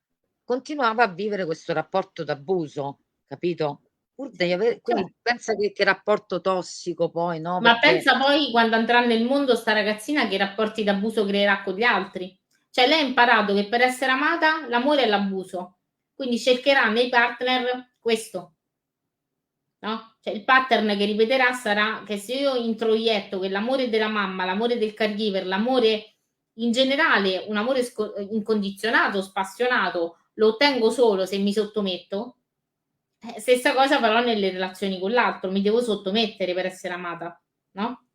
continuava a vivere questo rapporto d'abuso, capito? pur devi avere, quindi pensa che rapporto tossico poi, no? Ma Perché pensa poi quando andrà nel mondo sta ragazzina che rapporti d'abuso creerà con gli altri. Cioè lei ha imparato che per essere amata l'amore è l'abuso, quindi cercherà nei partner questo, no? Cioè il pattern che ripeterà sarà che se io introietto che l'amore della mamma, l'amore del caregiver, l'amore in generale, un amore incondizionato, spassionato, lo ottengo solo se mi sottometto. Stessa cosa però nelle relazioni con l'altro, mi devo sottomettere per essere amata, no?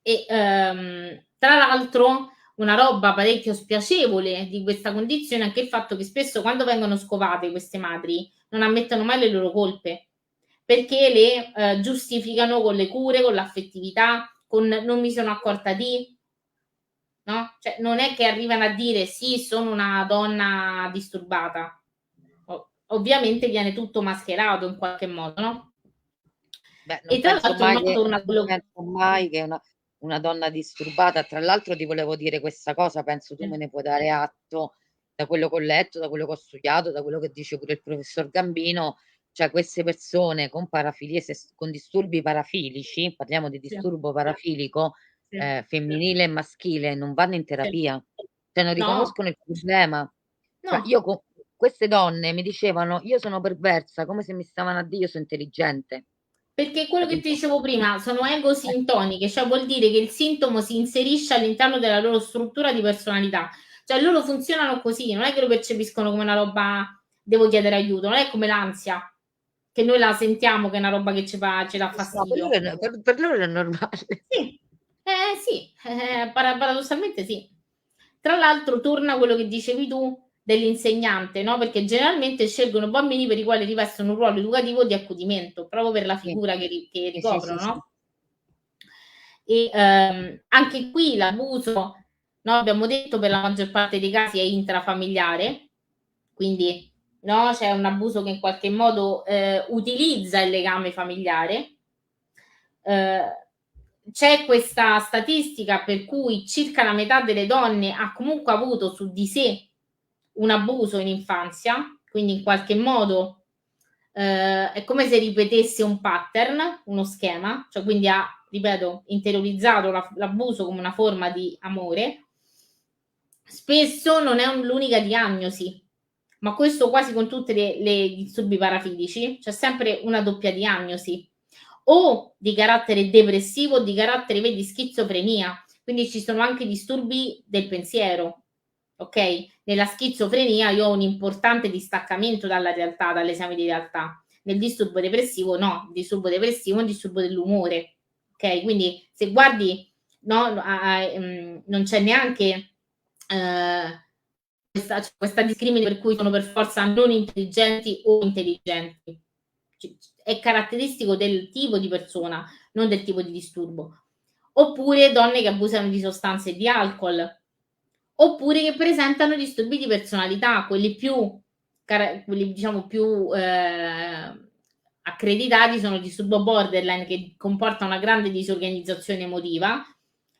E tra l'altro una roba parecchio spiacevole di questa condizione è anche il fatto che spesso quando vengono scovate queste madri non ammettono mai le loro colpe, perché le giustificano con le cure, con l'affettività, con non mi sono accorta di, no? Cioè non è che arrivano a dire sì, sono una donna disturbata. Ovviamente viene tutto mascherato in qualche modo, no? beh, E tra l'altro non no, torna quello penso mai che una donna disturbata, tra l'altro ti volevo dire questa cosa, penso tu me ne puoi dare atto da quello che ho letto, da quello che ho studiato, da quello che dice pure il professor Gambino, cioè queste persone con parafilie, con disturbi parafilici, parliamo di sì, disturbo parafilico sì, femminile e maschile, non vanno in sì. terapia, cioè non No, riconoscono il problema. Cioè, no, queste donne mi dicevano, io sono perversa, come se mi stavano a dire io sono intelligente. perché quello che ti Capito? dicevo prima sono egosintoniche, cioè vuol dire che il sintomo si inserisce all'interno della loro struttura di personalità. Cioè loro funzionano così, non è che lo percepiscono come una roba devo chiedere aiuto, non è come l'ansia, che noi la sentiamo che è una roba che ci dà No, fastidio. per loro è normale. Sì, sì, paradossalmente sì. Tra l'altro torna quello che dicevi tu dell'insegnante, no? Perché generalmente scelgono bambini per i quali rivestono un ruolo educativo di accudimento, proprio per la Sì, figura che sì, sì, sì, ricoprono, sì. no? E anche qui l'abuso, no, abbiamo detto per la maggior parte dei casi è intrafamiliare, quindi no, c'è un abuso che in qualche modo utilizza il legame familiare. C'è questa statistica per cui circa la metà delle donne ha comunque avuto su di sé un abuso in infanzia, quindi in qualche modo è come se ripetesse un pattern, uno schema, cioè quindi ha, ripeto, interiorizzato l'abuso come una forma di amore. Spesso non è l'unica diagnosi, ma questo quasi con tutti le disturbi parafilici, c'è sempre una doppia diagnosi, o di carattere depressivo o di carattere, vedi, schizofrenia, quindi ci sono anche disturbi del pensiero, ok? Nella schizofrenia io ho un importante distaccamento dalla realtà, dall'esame di realtà. Nel disturbo depressivo no, il disturbo depressivo è un disturbo dell'umore, ok? Quindi se guardi, no, non c'è neanche questa discrimine per cui sono per forza non intelligenti o intelligenti. È caratteristico del tipo di persona, non del tipo di disturbo. Oppure donne che abusano di sostanze e di alcol, oppure che presentano disturbi di personalità, quelli più, quelli diciamo più accreditati sono il disturbo borderline che comporta una grande disorganizzazione emotiva,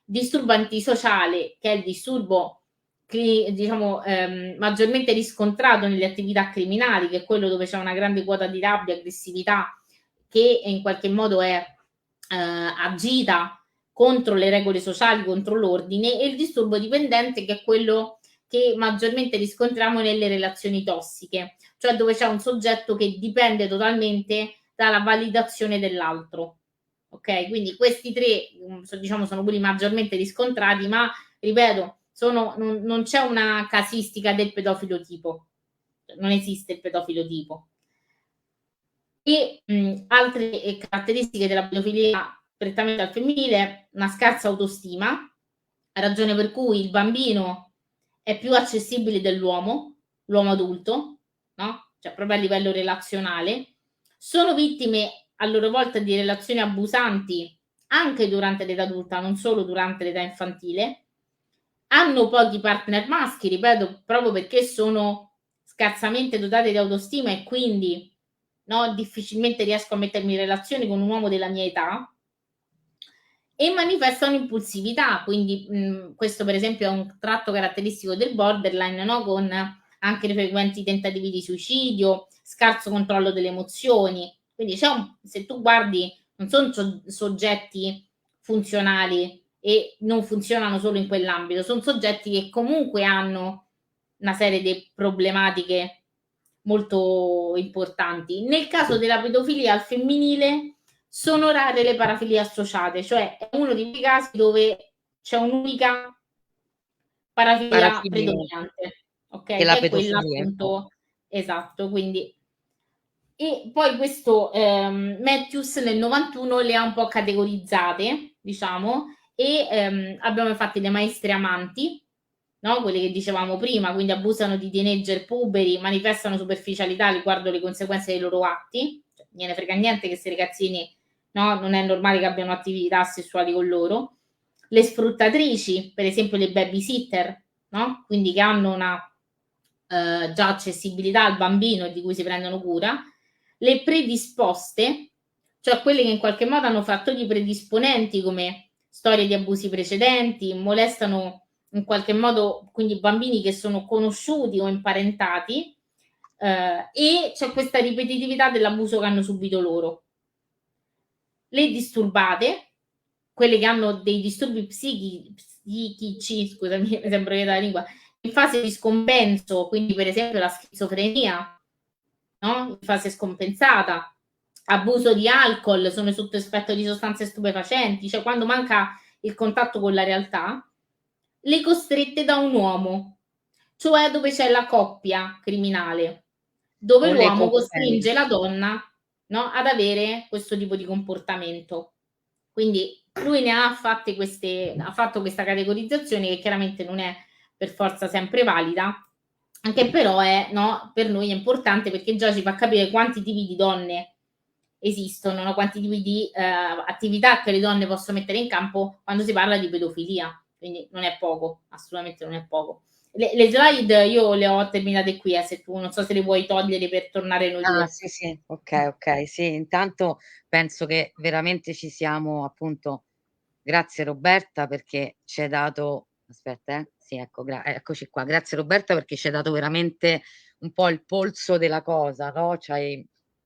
disturbo antisociale che è il disturbo diciamo maggiormente riscontrato nelle attività criminali, che è quello dove c'è una grande quota di rabbia, aggressività, che in qualche modo è agita contro le regole sociali, contro l'ordine, e il disturbo dipendente che è quello che maggiormente riscontriamo nelle relazioni tossiche, cioè dove c'è un soggetto che dipende totalmente dalla validazione dell'altro. Ok, quindi questi tre diciamo sono quelli maggiormente riscontrati, ma ripeto, non c'è una casistica del pedofilo tipo, non esiste il pedofilo tipo. E altre caratteristiche della pedofilia prettamente al femminile, una scarsa autostima, ragione per cui il bambino è più accessibile dell'uomo, l'uomo adulto, no? Cioè proprio a livello relazionale, sono vittime a loro volta di relazioni abusanti anche durante l'età adulta, non solo durante l'età infantile, hanno pochi partner maschi, ripeto, proprio perché sono scarsamente dotate di autostima e quindi no, difficilmente riesco a mettermi in relazione con un uomo della mia età, e manifestano impulsività, quindi questo per esempio è un tratto caratteristico del borderline, no? Con anche frequenti tentativi di suicidio, scarso controllo delle emozioni. Quindi se tu guardi, non sono soggetti funzionali e non funzionano solo in quell'ambito, sono soggetti che comunque hanno una serie di problematiche molto importanti. Nel caso della pedofilia al femminile sono rare le parafilie associate, cioè è uno di quei casi dove c'è un'unica parafilia Parafilia predominante, ok? che Che la è quella pedofilia, appunto, esatto, quindi e poi questo Matthews nel 91 le ha un po' categorizzate, diciamo, e abbiamo infatti le maestre amanti, no? Quelle che dicevamo prima, quindi abusano di teenager puberi, manifestano superficialità riguardo le conseguenze dei loro atti, cioè, gliene frega niente che questi ragazzini, no? Non è normale che abbiano attività sessuali con loro. Le sfruttatrici, per esempio le babysitter, no? Quindi che hanno una già accessibilità al bambino e di cui si prendono cura. Le predisposte, cioè quelle che in qualche modo hanno fattori predisponenti come storie di abusi precedenti, molestano in qualche modo quindi bambini che sono conosciuti o imparentati, e c'è questa ripetitività dell'abuso che hanno subito loro. Le disturbate, quelle che hanno dei disturbi psichici, scusami, mi sembra che la lingua, in fase di scompenso, quindi per esempio la schizofrenia, no? In fase scompensata, abuso di alcol, sono sotto effetto di sostanze stupefacenti, cioè quando manca il contatto con la realtà, le costrette da un uomo, cioè dove c'è la coppia criminale, dove o le l'uomo cocktail. costringe la donna, no, ad avere questo tipo di comportamento. Quindi lui ne ha fatte ha fatto questa categorizzazione che chiaramente non è per forza sempre valida, anche però è, no, per noi è importante perché già ci fa capire quanti tipi di donne esistono, no? Quanti tipi di attività che le donne possono mettere in campo quando si parla di pedofilia. Quindi non è poco, assolutamente non è poco. Le slide io le ho terminate qui, se tu non so se le vuoi togliere per tornare noi Ah, due. sì, sì, ok, sì, intanto penso che veramente ci siamo, appunto, grazie Roberta perché ci hai dato, aspetta, sì, ecco, eccoci qua, grazie Roberta perché ci hai dato veramente un po' il polso della cosa, no?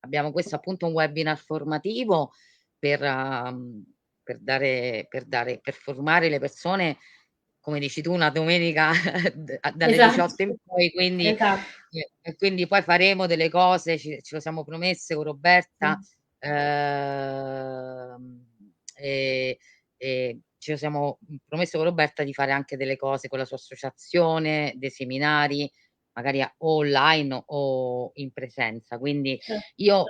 Abbiamo questo appunto un webinar formativo per formare le persone, come dici tu, una domenica dalle Esatto, 18 in poi, quindi esatto. e quindi poi faremo delle cose, ce lo siamo promesse con Roberta, Sì, e ce lo siamo promesse con Roberta di fare anche delle cose con la sua associazione, dei seminari, magari o online o in presenza. Quindi certo. io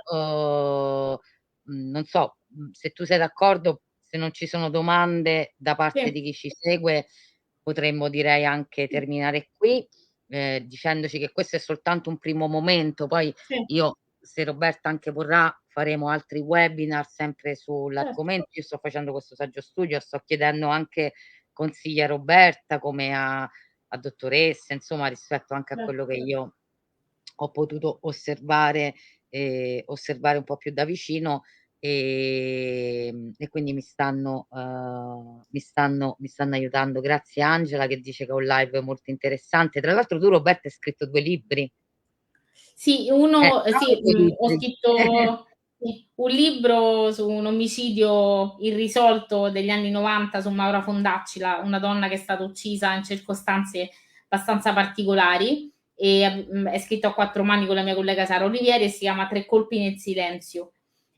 non so se tu sei d'accordo, se non ci sono domande da parte Sì, di chi ci segue, potremmo direi anche sì, terminare qui, dicendoci che questo è soltanto un primo momento, poi sì, io, se Roberta anche vorrà, faremo altri webinar sempre certo, sull'argomento. Io sto facendo questo saggio studio, sto chiedendo anche consigli a Roberta come a dottoressa, insomma, rispetto anche a certo. quello che io ho potuto osservare un po' più da vicino, e quindi mi stanno aiutando. Grazie Angela che dice che è un live molto interessante. Tra l'altro tu Roberta hai scritto 2 libri. Sì, uno, Proprio sì, 2 ho libri. scritto sì, un libro su un omicidio irrisolto degli anni 90 su Maura Fondacci, una donna che è stata uccisa in circostanze abbastanza particolari e è scritto a 4 mani con la mia collega Sara Olivieri e si chiama Tre colpi nel silenzio.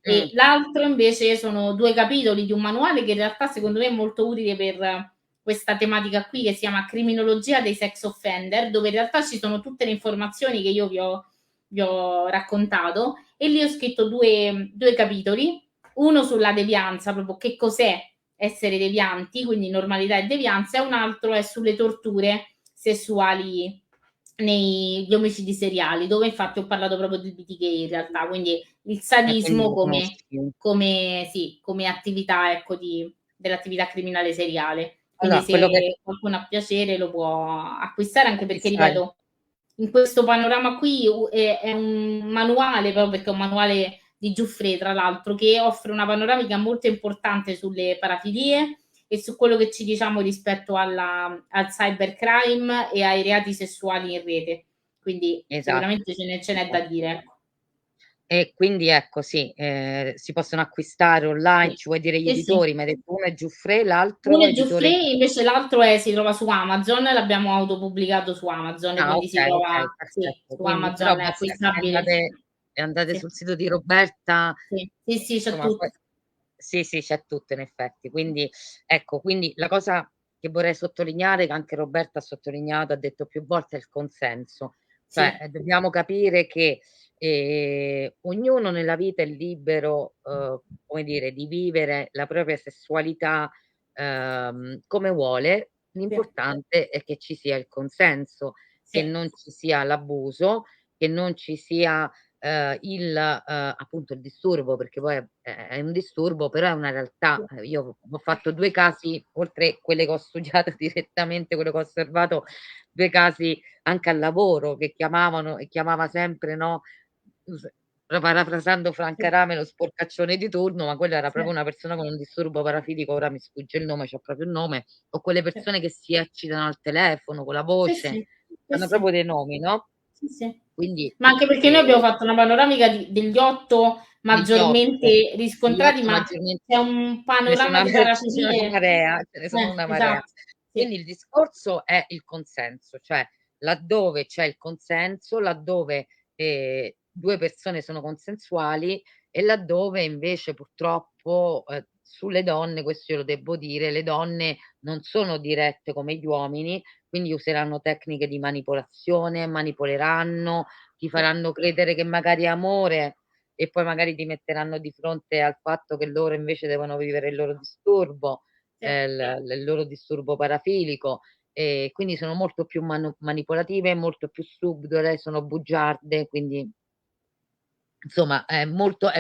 E l'altro invece sono 2 capitoli di un manuale che in realtà secondo me è molto utile per questa tematica qui, che si chiama Criminologia dei sex offender, dove in realtà ci sono tutte le informazioni che io vi ho raccontato, e lì ho scritto due capitoli, uno sulla devianza, proprio che cos'è essere devianti, quindi normalità e devianza, e un altro è sulle torture sessuali negli omicidi seriali, dove infatti ho parlato proprio di BTK in realtà, quindi il E quindi sadismo lo conosci. come attività, ecco, dell'attività criminale seriale. Quindi Allora, quello che se qualcuno ha piacere lo può acquistare, anche perché, acquistare. ripeto, in questo panorama qui è un manuale, proprio perché è un manuale di Giuffre, tra l'altro, che offre una panoramica molto importante sulle parafilie e su quello che ci diciamo rispetto al cybercrime e ai reati sessuali in rete. quindi Esatto, sicuramente ce n'è da esatto. dire, ecco. E quindi ecco sì, si possono acquistare online. Sì. Ci vuoi dire gli Sì, sì. editori? M'hai detto uno è Giuffre, l'altro Uno è editore Giuffre, invece l'altro si trova su Amazon, l'abbiamo autopubblicato su Amazon, quindi si okay, trova okay, sì, perfetto. su Quindi però Amazon, è basta acquistabile. e andate Sì, sul sito di Roberta, sì, sì, sì, c'è insomma poi tutto. sì, sì, c'è tutto in effetti. Quindi ecco, quindi la cosa che vorrei sottolineare, che anche Roberta ha sottolineato, ha detto più volte, è il consenso. Cioè, Sì, dobbiamo capire che, ognuno nella vita è libero, come dire, di vivere la propria sessualità, come vuole. sì, L'importante è che ci sia il consenso, che sì, non ci sia l'abuso, che non ci sia appunto il disturbo, perché poi è un disturbo, però è una realtà. sì, Io ho fatto 2 casi, oltre quelle che ho studiato direttamente, quello che ho osservato, 2 casi anche al lavoro che chiamavano e chiamava sempre, no, us parafrasando Franca sì, Rame, lo sporcaccione di turno, ma quello era sì, proprio una persona con un disturbo parafilico, ora mi sfugge il nome, c'ho proprio il nome, o quelle sì, persone che si eccitano al telefono, con la sì, voce, sì, sì, hanno sì, proprio dei nomi, no, sì, sì. quindi, Ma anche perché noi ehm abbiamo fatto una panoramica degli 8 degli 8, maggiormente degli riscontrati, 8 ma maggiormente c'è un ce ne sono panorama una di ce ne sono una parafilie marea, ce ne sono una marea. esatto, sì, Quindi il discorso è il consenso, cioè laddove c'è il consenso, laddove, 2 persone sono consensuali e laddove invece purtroppo, sulle donne, questo io lo devo dire, le donne non sono dirette come gli uomini, quindi useranno tecniche di manipolazione, manipoleranno, ti sì, faranno credere che magari è amore e poi magari ti metteranno di fronte al fatto che loro invece devono vivere il loro disturbo, sì, il loro disturbo parafilico, e quindi sono molto più manipolative, molto più subdole, sono bugiarde, quindi insomma è molto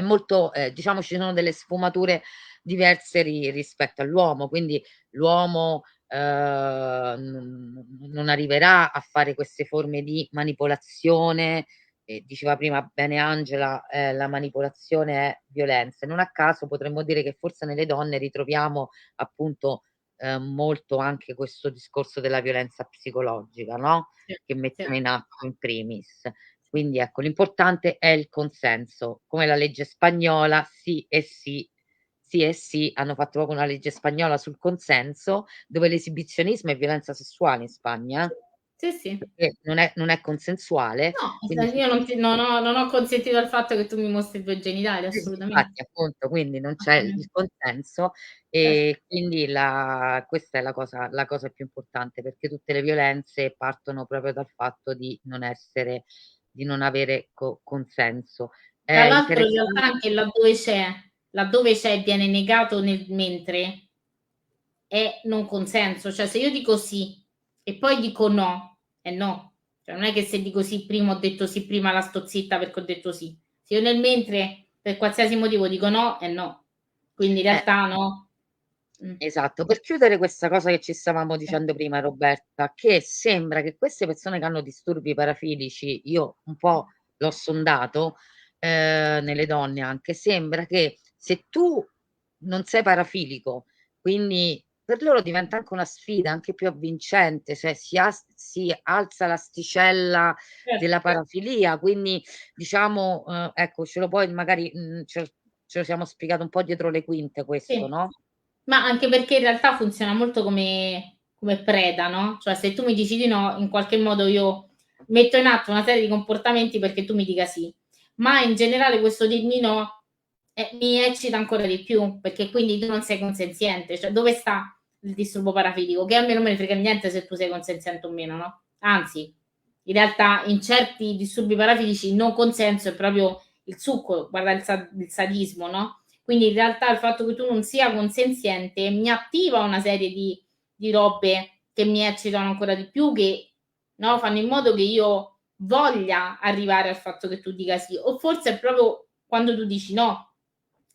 diciamo ci sono delle sfumature diverse rispetto all'uomo, quindi l'uomo, non arriverà a fare queste forme di manipolazione, diceva prima bene Angela, la manipolazione è violenza. E non a caso potremmo dire che forse nelle donne ritroviamo appunto, molto anche questo discorso della violenza psicologica, no, sì, che sì, mettono in atto in primis. sì. Quindi ecco, l'importante è il consenso, come la legge spagnola, sì e sì, sì e sì, hanno fatto proprio una legge spagnola sul consenso, dove l'esibizionismo è violenza sessuale in Spagna, Sì, sì. perché non è consensuale, No, quindi io non ho consentito al fatto che tu mi mostri i tuoi genitali, sì, assolutamente. infatti appunto, quindi non c'è il Assolutamente. consenso Certo, e quindi questa è la cosa più importante, perché tutte le violenze partono proprio dal fatto di non avere consenso. È tra l'altro in realtà interessan anche laddove c'è e viene negato nel mentre, è non consenso. Cioè se io dico sì e poi dico no, è no. Cioè non è che se dico sì prima ho detto sì prima, là sto zitta perché ho detto sì. Se io nel mentre per qualsiasi motivo dico no, è no. Quindi in eh. realtà no. Esatto, per chiudere questa cosa che ci stavamo Sì, dicendo prima Roberta, che sembra che queste persone che hanno disturbi parafilici, io un sì, po' l'ho sondato, nelle donne anche, sembra che se tu non sei parafilico, quindi per loro diventa anche una sfida, anche più avvincente, cioè si alza l'asticella certo. della parafilia, quindi diciamo, ecco, ce lo puoi magari, ce lo siamo spiegato un po' dietro le quinte questo, Sì. no? Ma anche perché in realtà funziona molto come preda, no, cioè se tu mi dici di no, in qualche modo io metto in atto una serie di comportamenti perché tu mi dica sì. Ma in generale questo dirmi no, mi eccita ancora di più, perché quindi tu non sei consenziente. Cioè dove sta il disturbo parafilico? Che a me non me ne frega niente se tu sei consenziente o meno, no, anzi, in realtà in certi disturbi parafilici il non consenso è proprio il succo, guarda il sadismo, no, quindi in realtà il fatto che tu non sia consenziente mi attiva una serie di robe che mi eccitano ancora di più, che no, fanno in modo che io voglia arrivare al fatto che tu dica sì. O forse è proprio quando tu dici no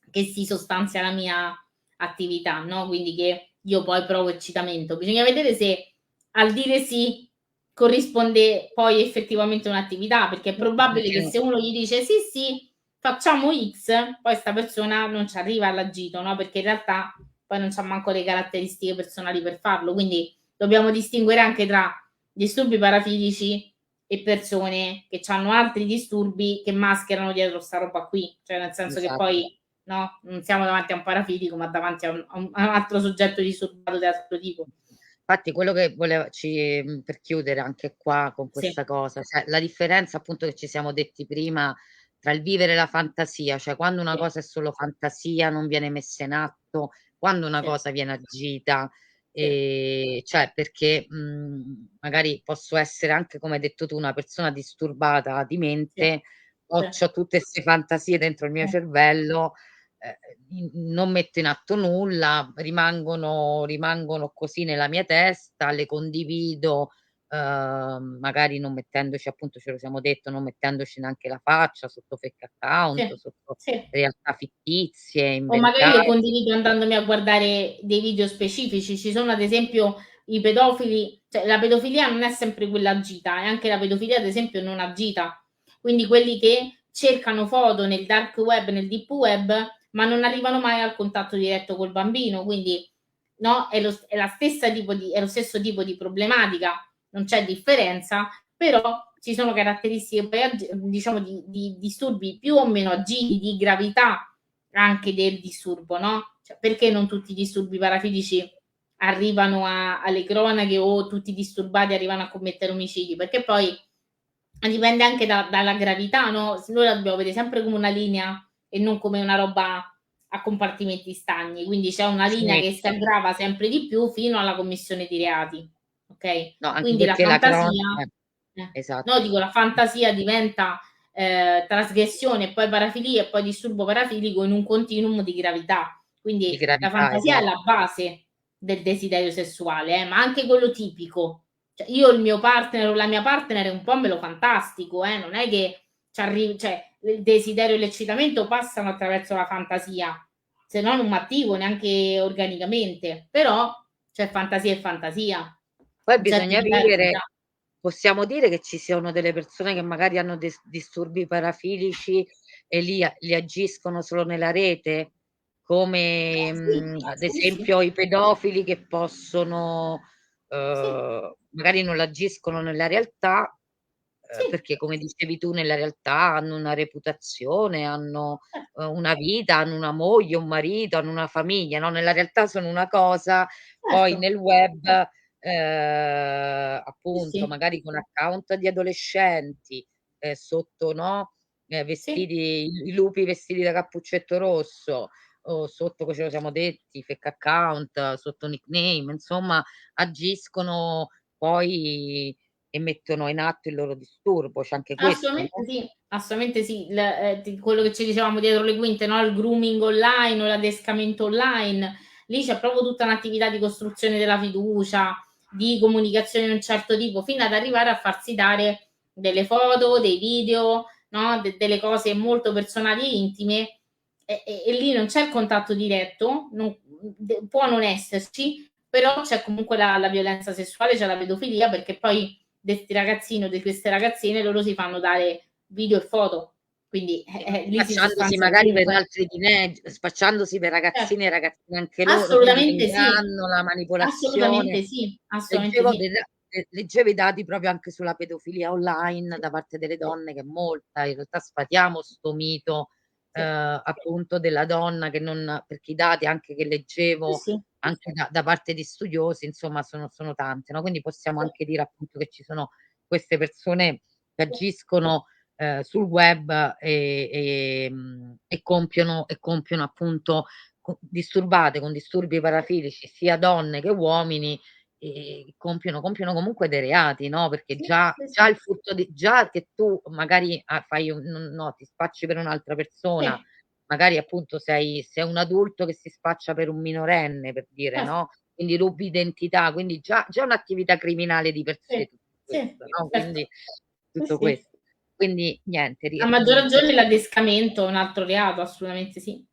che si sostanzia la mia attività, no? Quindi che io poi provo eccitamento. Bisogna vedere se al dire sì corrisponde poi effettivamente un'attività, perché è probabile che Sì. se uno gli dice sì, sì, facciamo X, poi sta persona non ci arriva all'agito, no? Perché in realtà poi non c'ha manco le caratteristiche personali per farlo. Quindi dobbiamo distinguere anche tra disturbi parafilici e persone che hanno altri disturbi che mascherano dietro sta roba qui, cioè nel senso che Esatto. poi no, non siamo davanti a un parafilico, ma davanti a un altro soggetto disturbato di altro tipo. Infatti quello che per chiudere anche qua con Sì, questa cosa, cioè la differenza appunto che ci siamo detti prima tra il vivere la fantasia, cioè quando una sì, cosa è solo fantasia, non viene messa in atto, quando una sì, cosa viene agita, sì, cioè perché, magari posso essere anche, come hai detto tu, una persona disturbata di sì, mente, sì, c'ho tutte 'ste fantasie dentro il mio sì. cervello, non metto in atto nulla, rimangono così nella mia testa, le condivido, magari non mettendoci appunto, ce lo siamo detto, non mettendoci neanche la faccia, sotto fake account, Sì, sotto sì. realtà fittizie, O magari le inventate. condivido andandomi a guardare dei video specifici. Ci sono ad esempio i pedofili, cioè la pedofilia non è sempre quella agita, e anche la pedofilia ad esempio non agita. Quindi quelli che cercano foto nel dark web, nel deep web, ma non arrivano mai al contatto diretto col bambino, quindi no, è lo stesso tipo di problematica, non c'è differenza, però ci sono caratteristiche poi diciamo di disturbi più o meno agili, di gravità anche del disturbo, no? Cioè, perché non tutti i disturbi parafilici arrivano alle cronache o tutti i disturbati arrivano a commettere omicidi? Perché poi dipende anche dalla gravità, no? Noi la dobbiamo vedere sempre come una linea e non come una roba a compartimenti stagni, quindi c'è una linea Sì, che si aggrava sempre di più fino alla commissione di reati, ok? no, anche Quindi la perché la fantasia, no, esatto, dico la fantasia diventa trasgressione e poi parafilia e poi disturbo parafilico in un continuum di gravità. di Quindi la gravità, fantasia è esatto. la base del desiderio sessuale, ma anche quello tipico. Cioè, io il mio partner o la mia partner è un po' me lo fantastico, non è che cioè, il desiderio e l'eccitamento passano attraverso la fantasia, se no non mi attivo neanche organicamente, però c'è fantasia e fantasia, Poi un certo bisogna livello vivere, già. possiamo dire che ci siano delle persone che magari hanno disturbi parafilici e li agiscono solo nella rete? Come, Sì, ad sì, sì, esempio i pedofili che possono sì, magari non l'agiscono nella realtà, sì, perché come dicevi tu nella realtà hanno una reputazione, hanno, certo, una vita, hanno una moglie, un marito, hanno una famiglia, no, nella realtà sono una cosa, poi certo, nel web, sì, appunto sì, magari con account di adolescenti, sotto, no, sì. vestiti i lupi vestiti da Cappuccetto Rosso, o sotto, che ce lo siamo detti, fake account, sotto nickname, insomma agiscono poi e mettono in atto il loro disturbo. C'è anche questo, no? Assolutamente sì. Quello che ci dicevamo dietro le quinte, no? Il grooming online o l'adescamento online, lì c'è proprio tutta un'attività di costruzione della fiducia, di comunicazione di un certo tipo, fino ad arrivare a farsi dare delle foto, dei video, no? Delle cose molto personali e intime, e lì non c'è il contatto diretto, può non esserci, però c'è comunque la violenza sessuale, c'è la pedofilia, perché poi di questi ragazzini o di queste ragazzine loro si fanno dare video e foto, quindi lì si Spacciandosi sostanzia magari per ovunque. altri spacciandosi per Certo. ragazzini e ragazzine anche loro, quindi Assolutamente sì, l'inganno, la manipolazione. assolutamente sì, assolutamente Leggevo sì. dei da leggevo i dati proprio anche sulla pedofilia online da parte delle donne, che molta in realtà sfatiamo 'sto mito, Sì, appunto della donna che non, perché i dati anche che sì, leggevo sì, anche da parte di studiosi, insomma sono tanti, no, quindi possiamo sì, anche dire appunto che ci sono queste persone che sì, agiscono, sul web e compiono appunto disturbate con disturbi parafilici, sia donne che uomini, compiono comunque dei reati, no, perché sì, sì, già il furto di già che tu magari, fai un no, ti spacci per un'altra sì, persona, magari appunto sei un adulto che si spaccia per un minorenne, per dire, certo, no, quindi rubi identità, quindi già è un'attività criminale di per sé sì, tutto sì, questo, no, certo, quindi sì, tutto sì. questo. Quindi niente, A maggior per ragione l'adescamento è un altro reato, assolutamente sì. un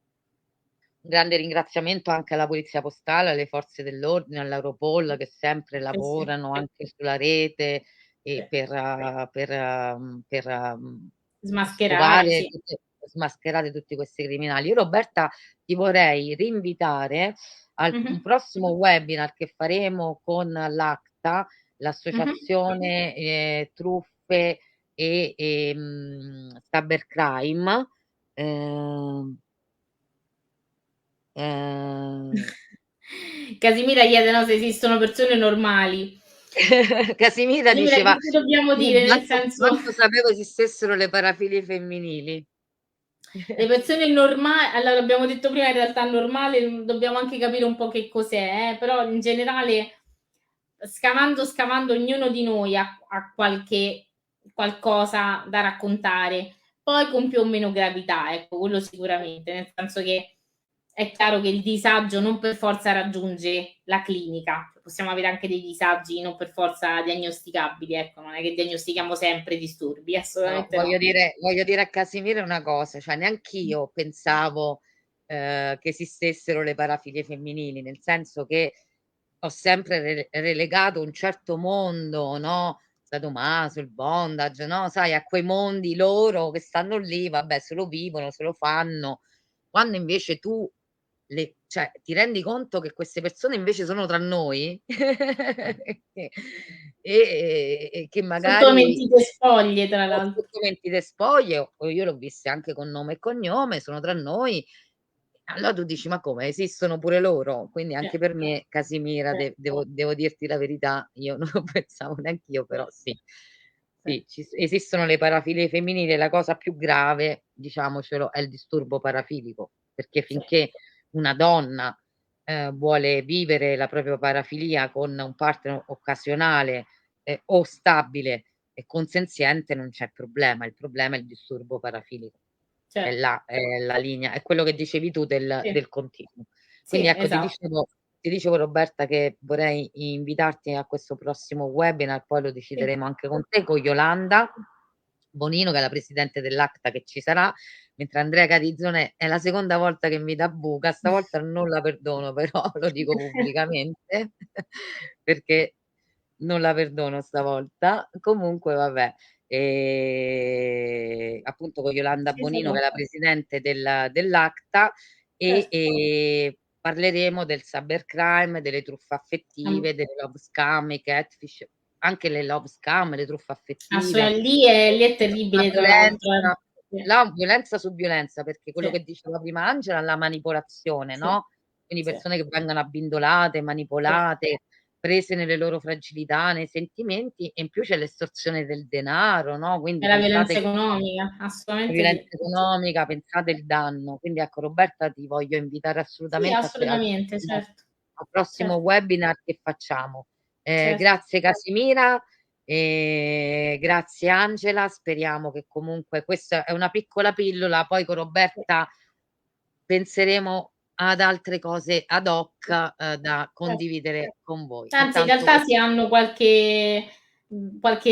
grande ringraziamento anche alla Polizia Postale, alle forze dell'ordine, all'Europol che sempre Sì, sì, lavorano anche sulla rete sì. e Smascherare, scovare sì. tutte smascherare tutti questi criminali. Io Roberta ti vorrei rinvitare al un Mh-mh. prossimo webinar che faremo con l'ACTA, Mh-mh. l'associazione, Truth truffe e cybercrime. Casimira chiede, no, se esistono persone normali. Casimira Casimira, diceva: che ti dobbiamo "Io dire? Nel senso, manco sapevo esistessero le parafilie femminili." le persone normali, allora abbiamo detto prima, in realtà normale, dobbiamo anche capire un po' che cos'è, però in generale, scavando ognuno di noi ha qualcosa da raccontare, poi con più o meno gravità, ecco, quello sicuramente, nel senso che è chiaro che il disagio non per forza raggiunge la clinica, possiamo avere anche dei disagi non per forza diagnosticabili, ecco, non è che diagnostichiamo sempre disturbi, No, assolutamente no. voglio dire a Casimiro una cosa, cioè neanch'io pensavo che esistessero le parafilie femminili, nel senso che ho sempre relegato un certo mondo, no? Sadomaso, il bondage, no? Sai, a quei mondi loro che stanno lì, vabbè, se lo vivono, se lo fanno. Quando invece tu cioè, ti rendi conto che queste persone invece sono tra noi e che Sotto magari mentite spoglie, tra o l'altro. sotto mentite spoglie o io l'ho viste anche con nome e cognome, sono tra noi. Allora tu dici: "Ma come, esistono pure loro?" Quindi Sì, anche per me, Casimira, sì, devo dirti la verità, io non lo pensavo neanch'io, sì, però sì. sì, Sì, esistono le parafilie femminili e la cosa più grave, diciamocelo, è il disturbo parafilico, perché sì. finché una donna, vuole vivere la propria parafilia con un partner occasionale, o stabile e consenziente non c'è problema, il problema è il disturbo parafilico. Certo, È la linea, è quello che dicevi tu sì, del continuo. Quindi sì, ecco, esatto. ti dicevo Roberta che vorrei invitarti a questo prossimo webinar, poi lo Sì. decideremo anche con te, con Yolanda Bonino, che è la presidente dell'ACTA che ci sarà, mentre Andrea Catizzone è la seconda volta che mi dà buca, stavolta non la perdono però, lo dico pubblicamente, perché non la perdono stavolta. Comunque vabbè, appunto con Yolanda Sì, sì, Bonino che è la presidente dell'ACTA certo. parleremo del cybercrime, delle truffe affettive, delle love scam, i catfish, anche le love scam, le truffe affettive, Lì è la terribile, tra l'altro, violenza, Sì, la violenza su violenza, perché quello sì, che diceva prima Angela, la manipolazione, sì, no, quindi sì, persone che vengono abbindolate, sì. manipolate, prese nelle loro fragilità, nei sentimenti e in più c'è l'estorsione del denaro, no, È quindi la pensate violenza che economica, la assolutamente violenza sì. economica, pensate il danno. Quindi ecco Roberta ti voglio invitare Sì, assolutamente assolutamente, certo, al prossimo certo, webinar che facciamo. certo. Grazie Casimira, grazie Angela, speriamo che comunque questa è una piccola pillola, poi con Sì, Roberta penseremo ad altre cose ad hoc, sì, da certo. condividere con voi. Anzi, in Intanto realtà se hanno qualche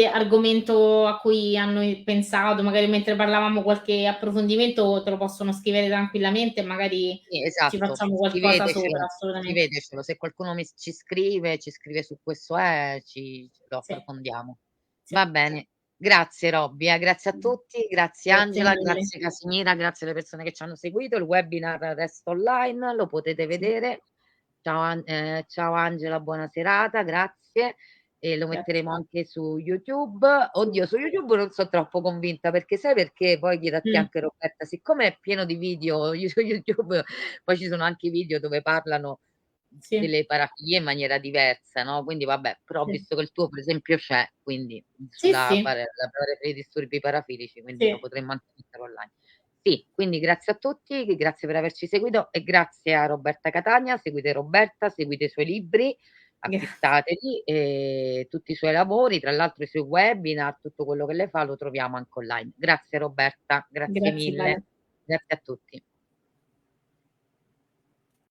argomento a cui hanno pensato, magari mentre parlavamo qualche approfondimento, te lo possono scrivere tranquillamente e magari sì, ci esatto, facciamo qualcosa sopra, assolutamente. scrivetecelo. Se qualcuno ci scrive su questo lo Sì, approfondiamo. sì. Va bene. Grazie Robby, grazie a tutti, grazie Grazie Angela, mille. grazie Casimira, grazie alle persone che ci hanno seguito. Il webinar resta online, lo potete Sì, vedere. Ciao Angela, buona serata, grazie. E lo metteremo grazie. anche su YouTube. Sì. Oddio, su YouTube non so troppo convinta perché sai perché? Poi chiedo a te Mh, anche Roberta, siccome è pieno di video su YouTube, poi ci sono anche i video dove parlano sì, delle parafilie in maniera diversa, no, quindi vabbè, però ho sì. visto che il tuo per esempio c'è, quindi Sì, sulla sì, la parafilia dei disturbi parafilici, quindi lo sì. potremmo anche mettere online. Sì, quindi grazie a tutti, grazie per averci seguito e grazie a Roberta Catania. Seguite Roberta, seguite i suoi libri, Grazie, acquistateli, tutti i suoi lavori, tra l'altro i suoi webinar, tutto quello che lei fa lo troviamo anche online. Grazie Roberta, grazie grazie mille. mille. Grazie a tutti.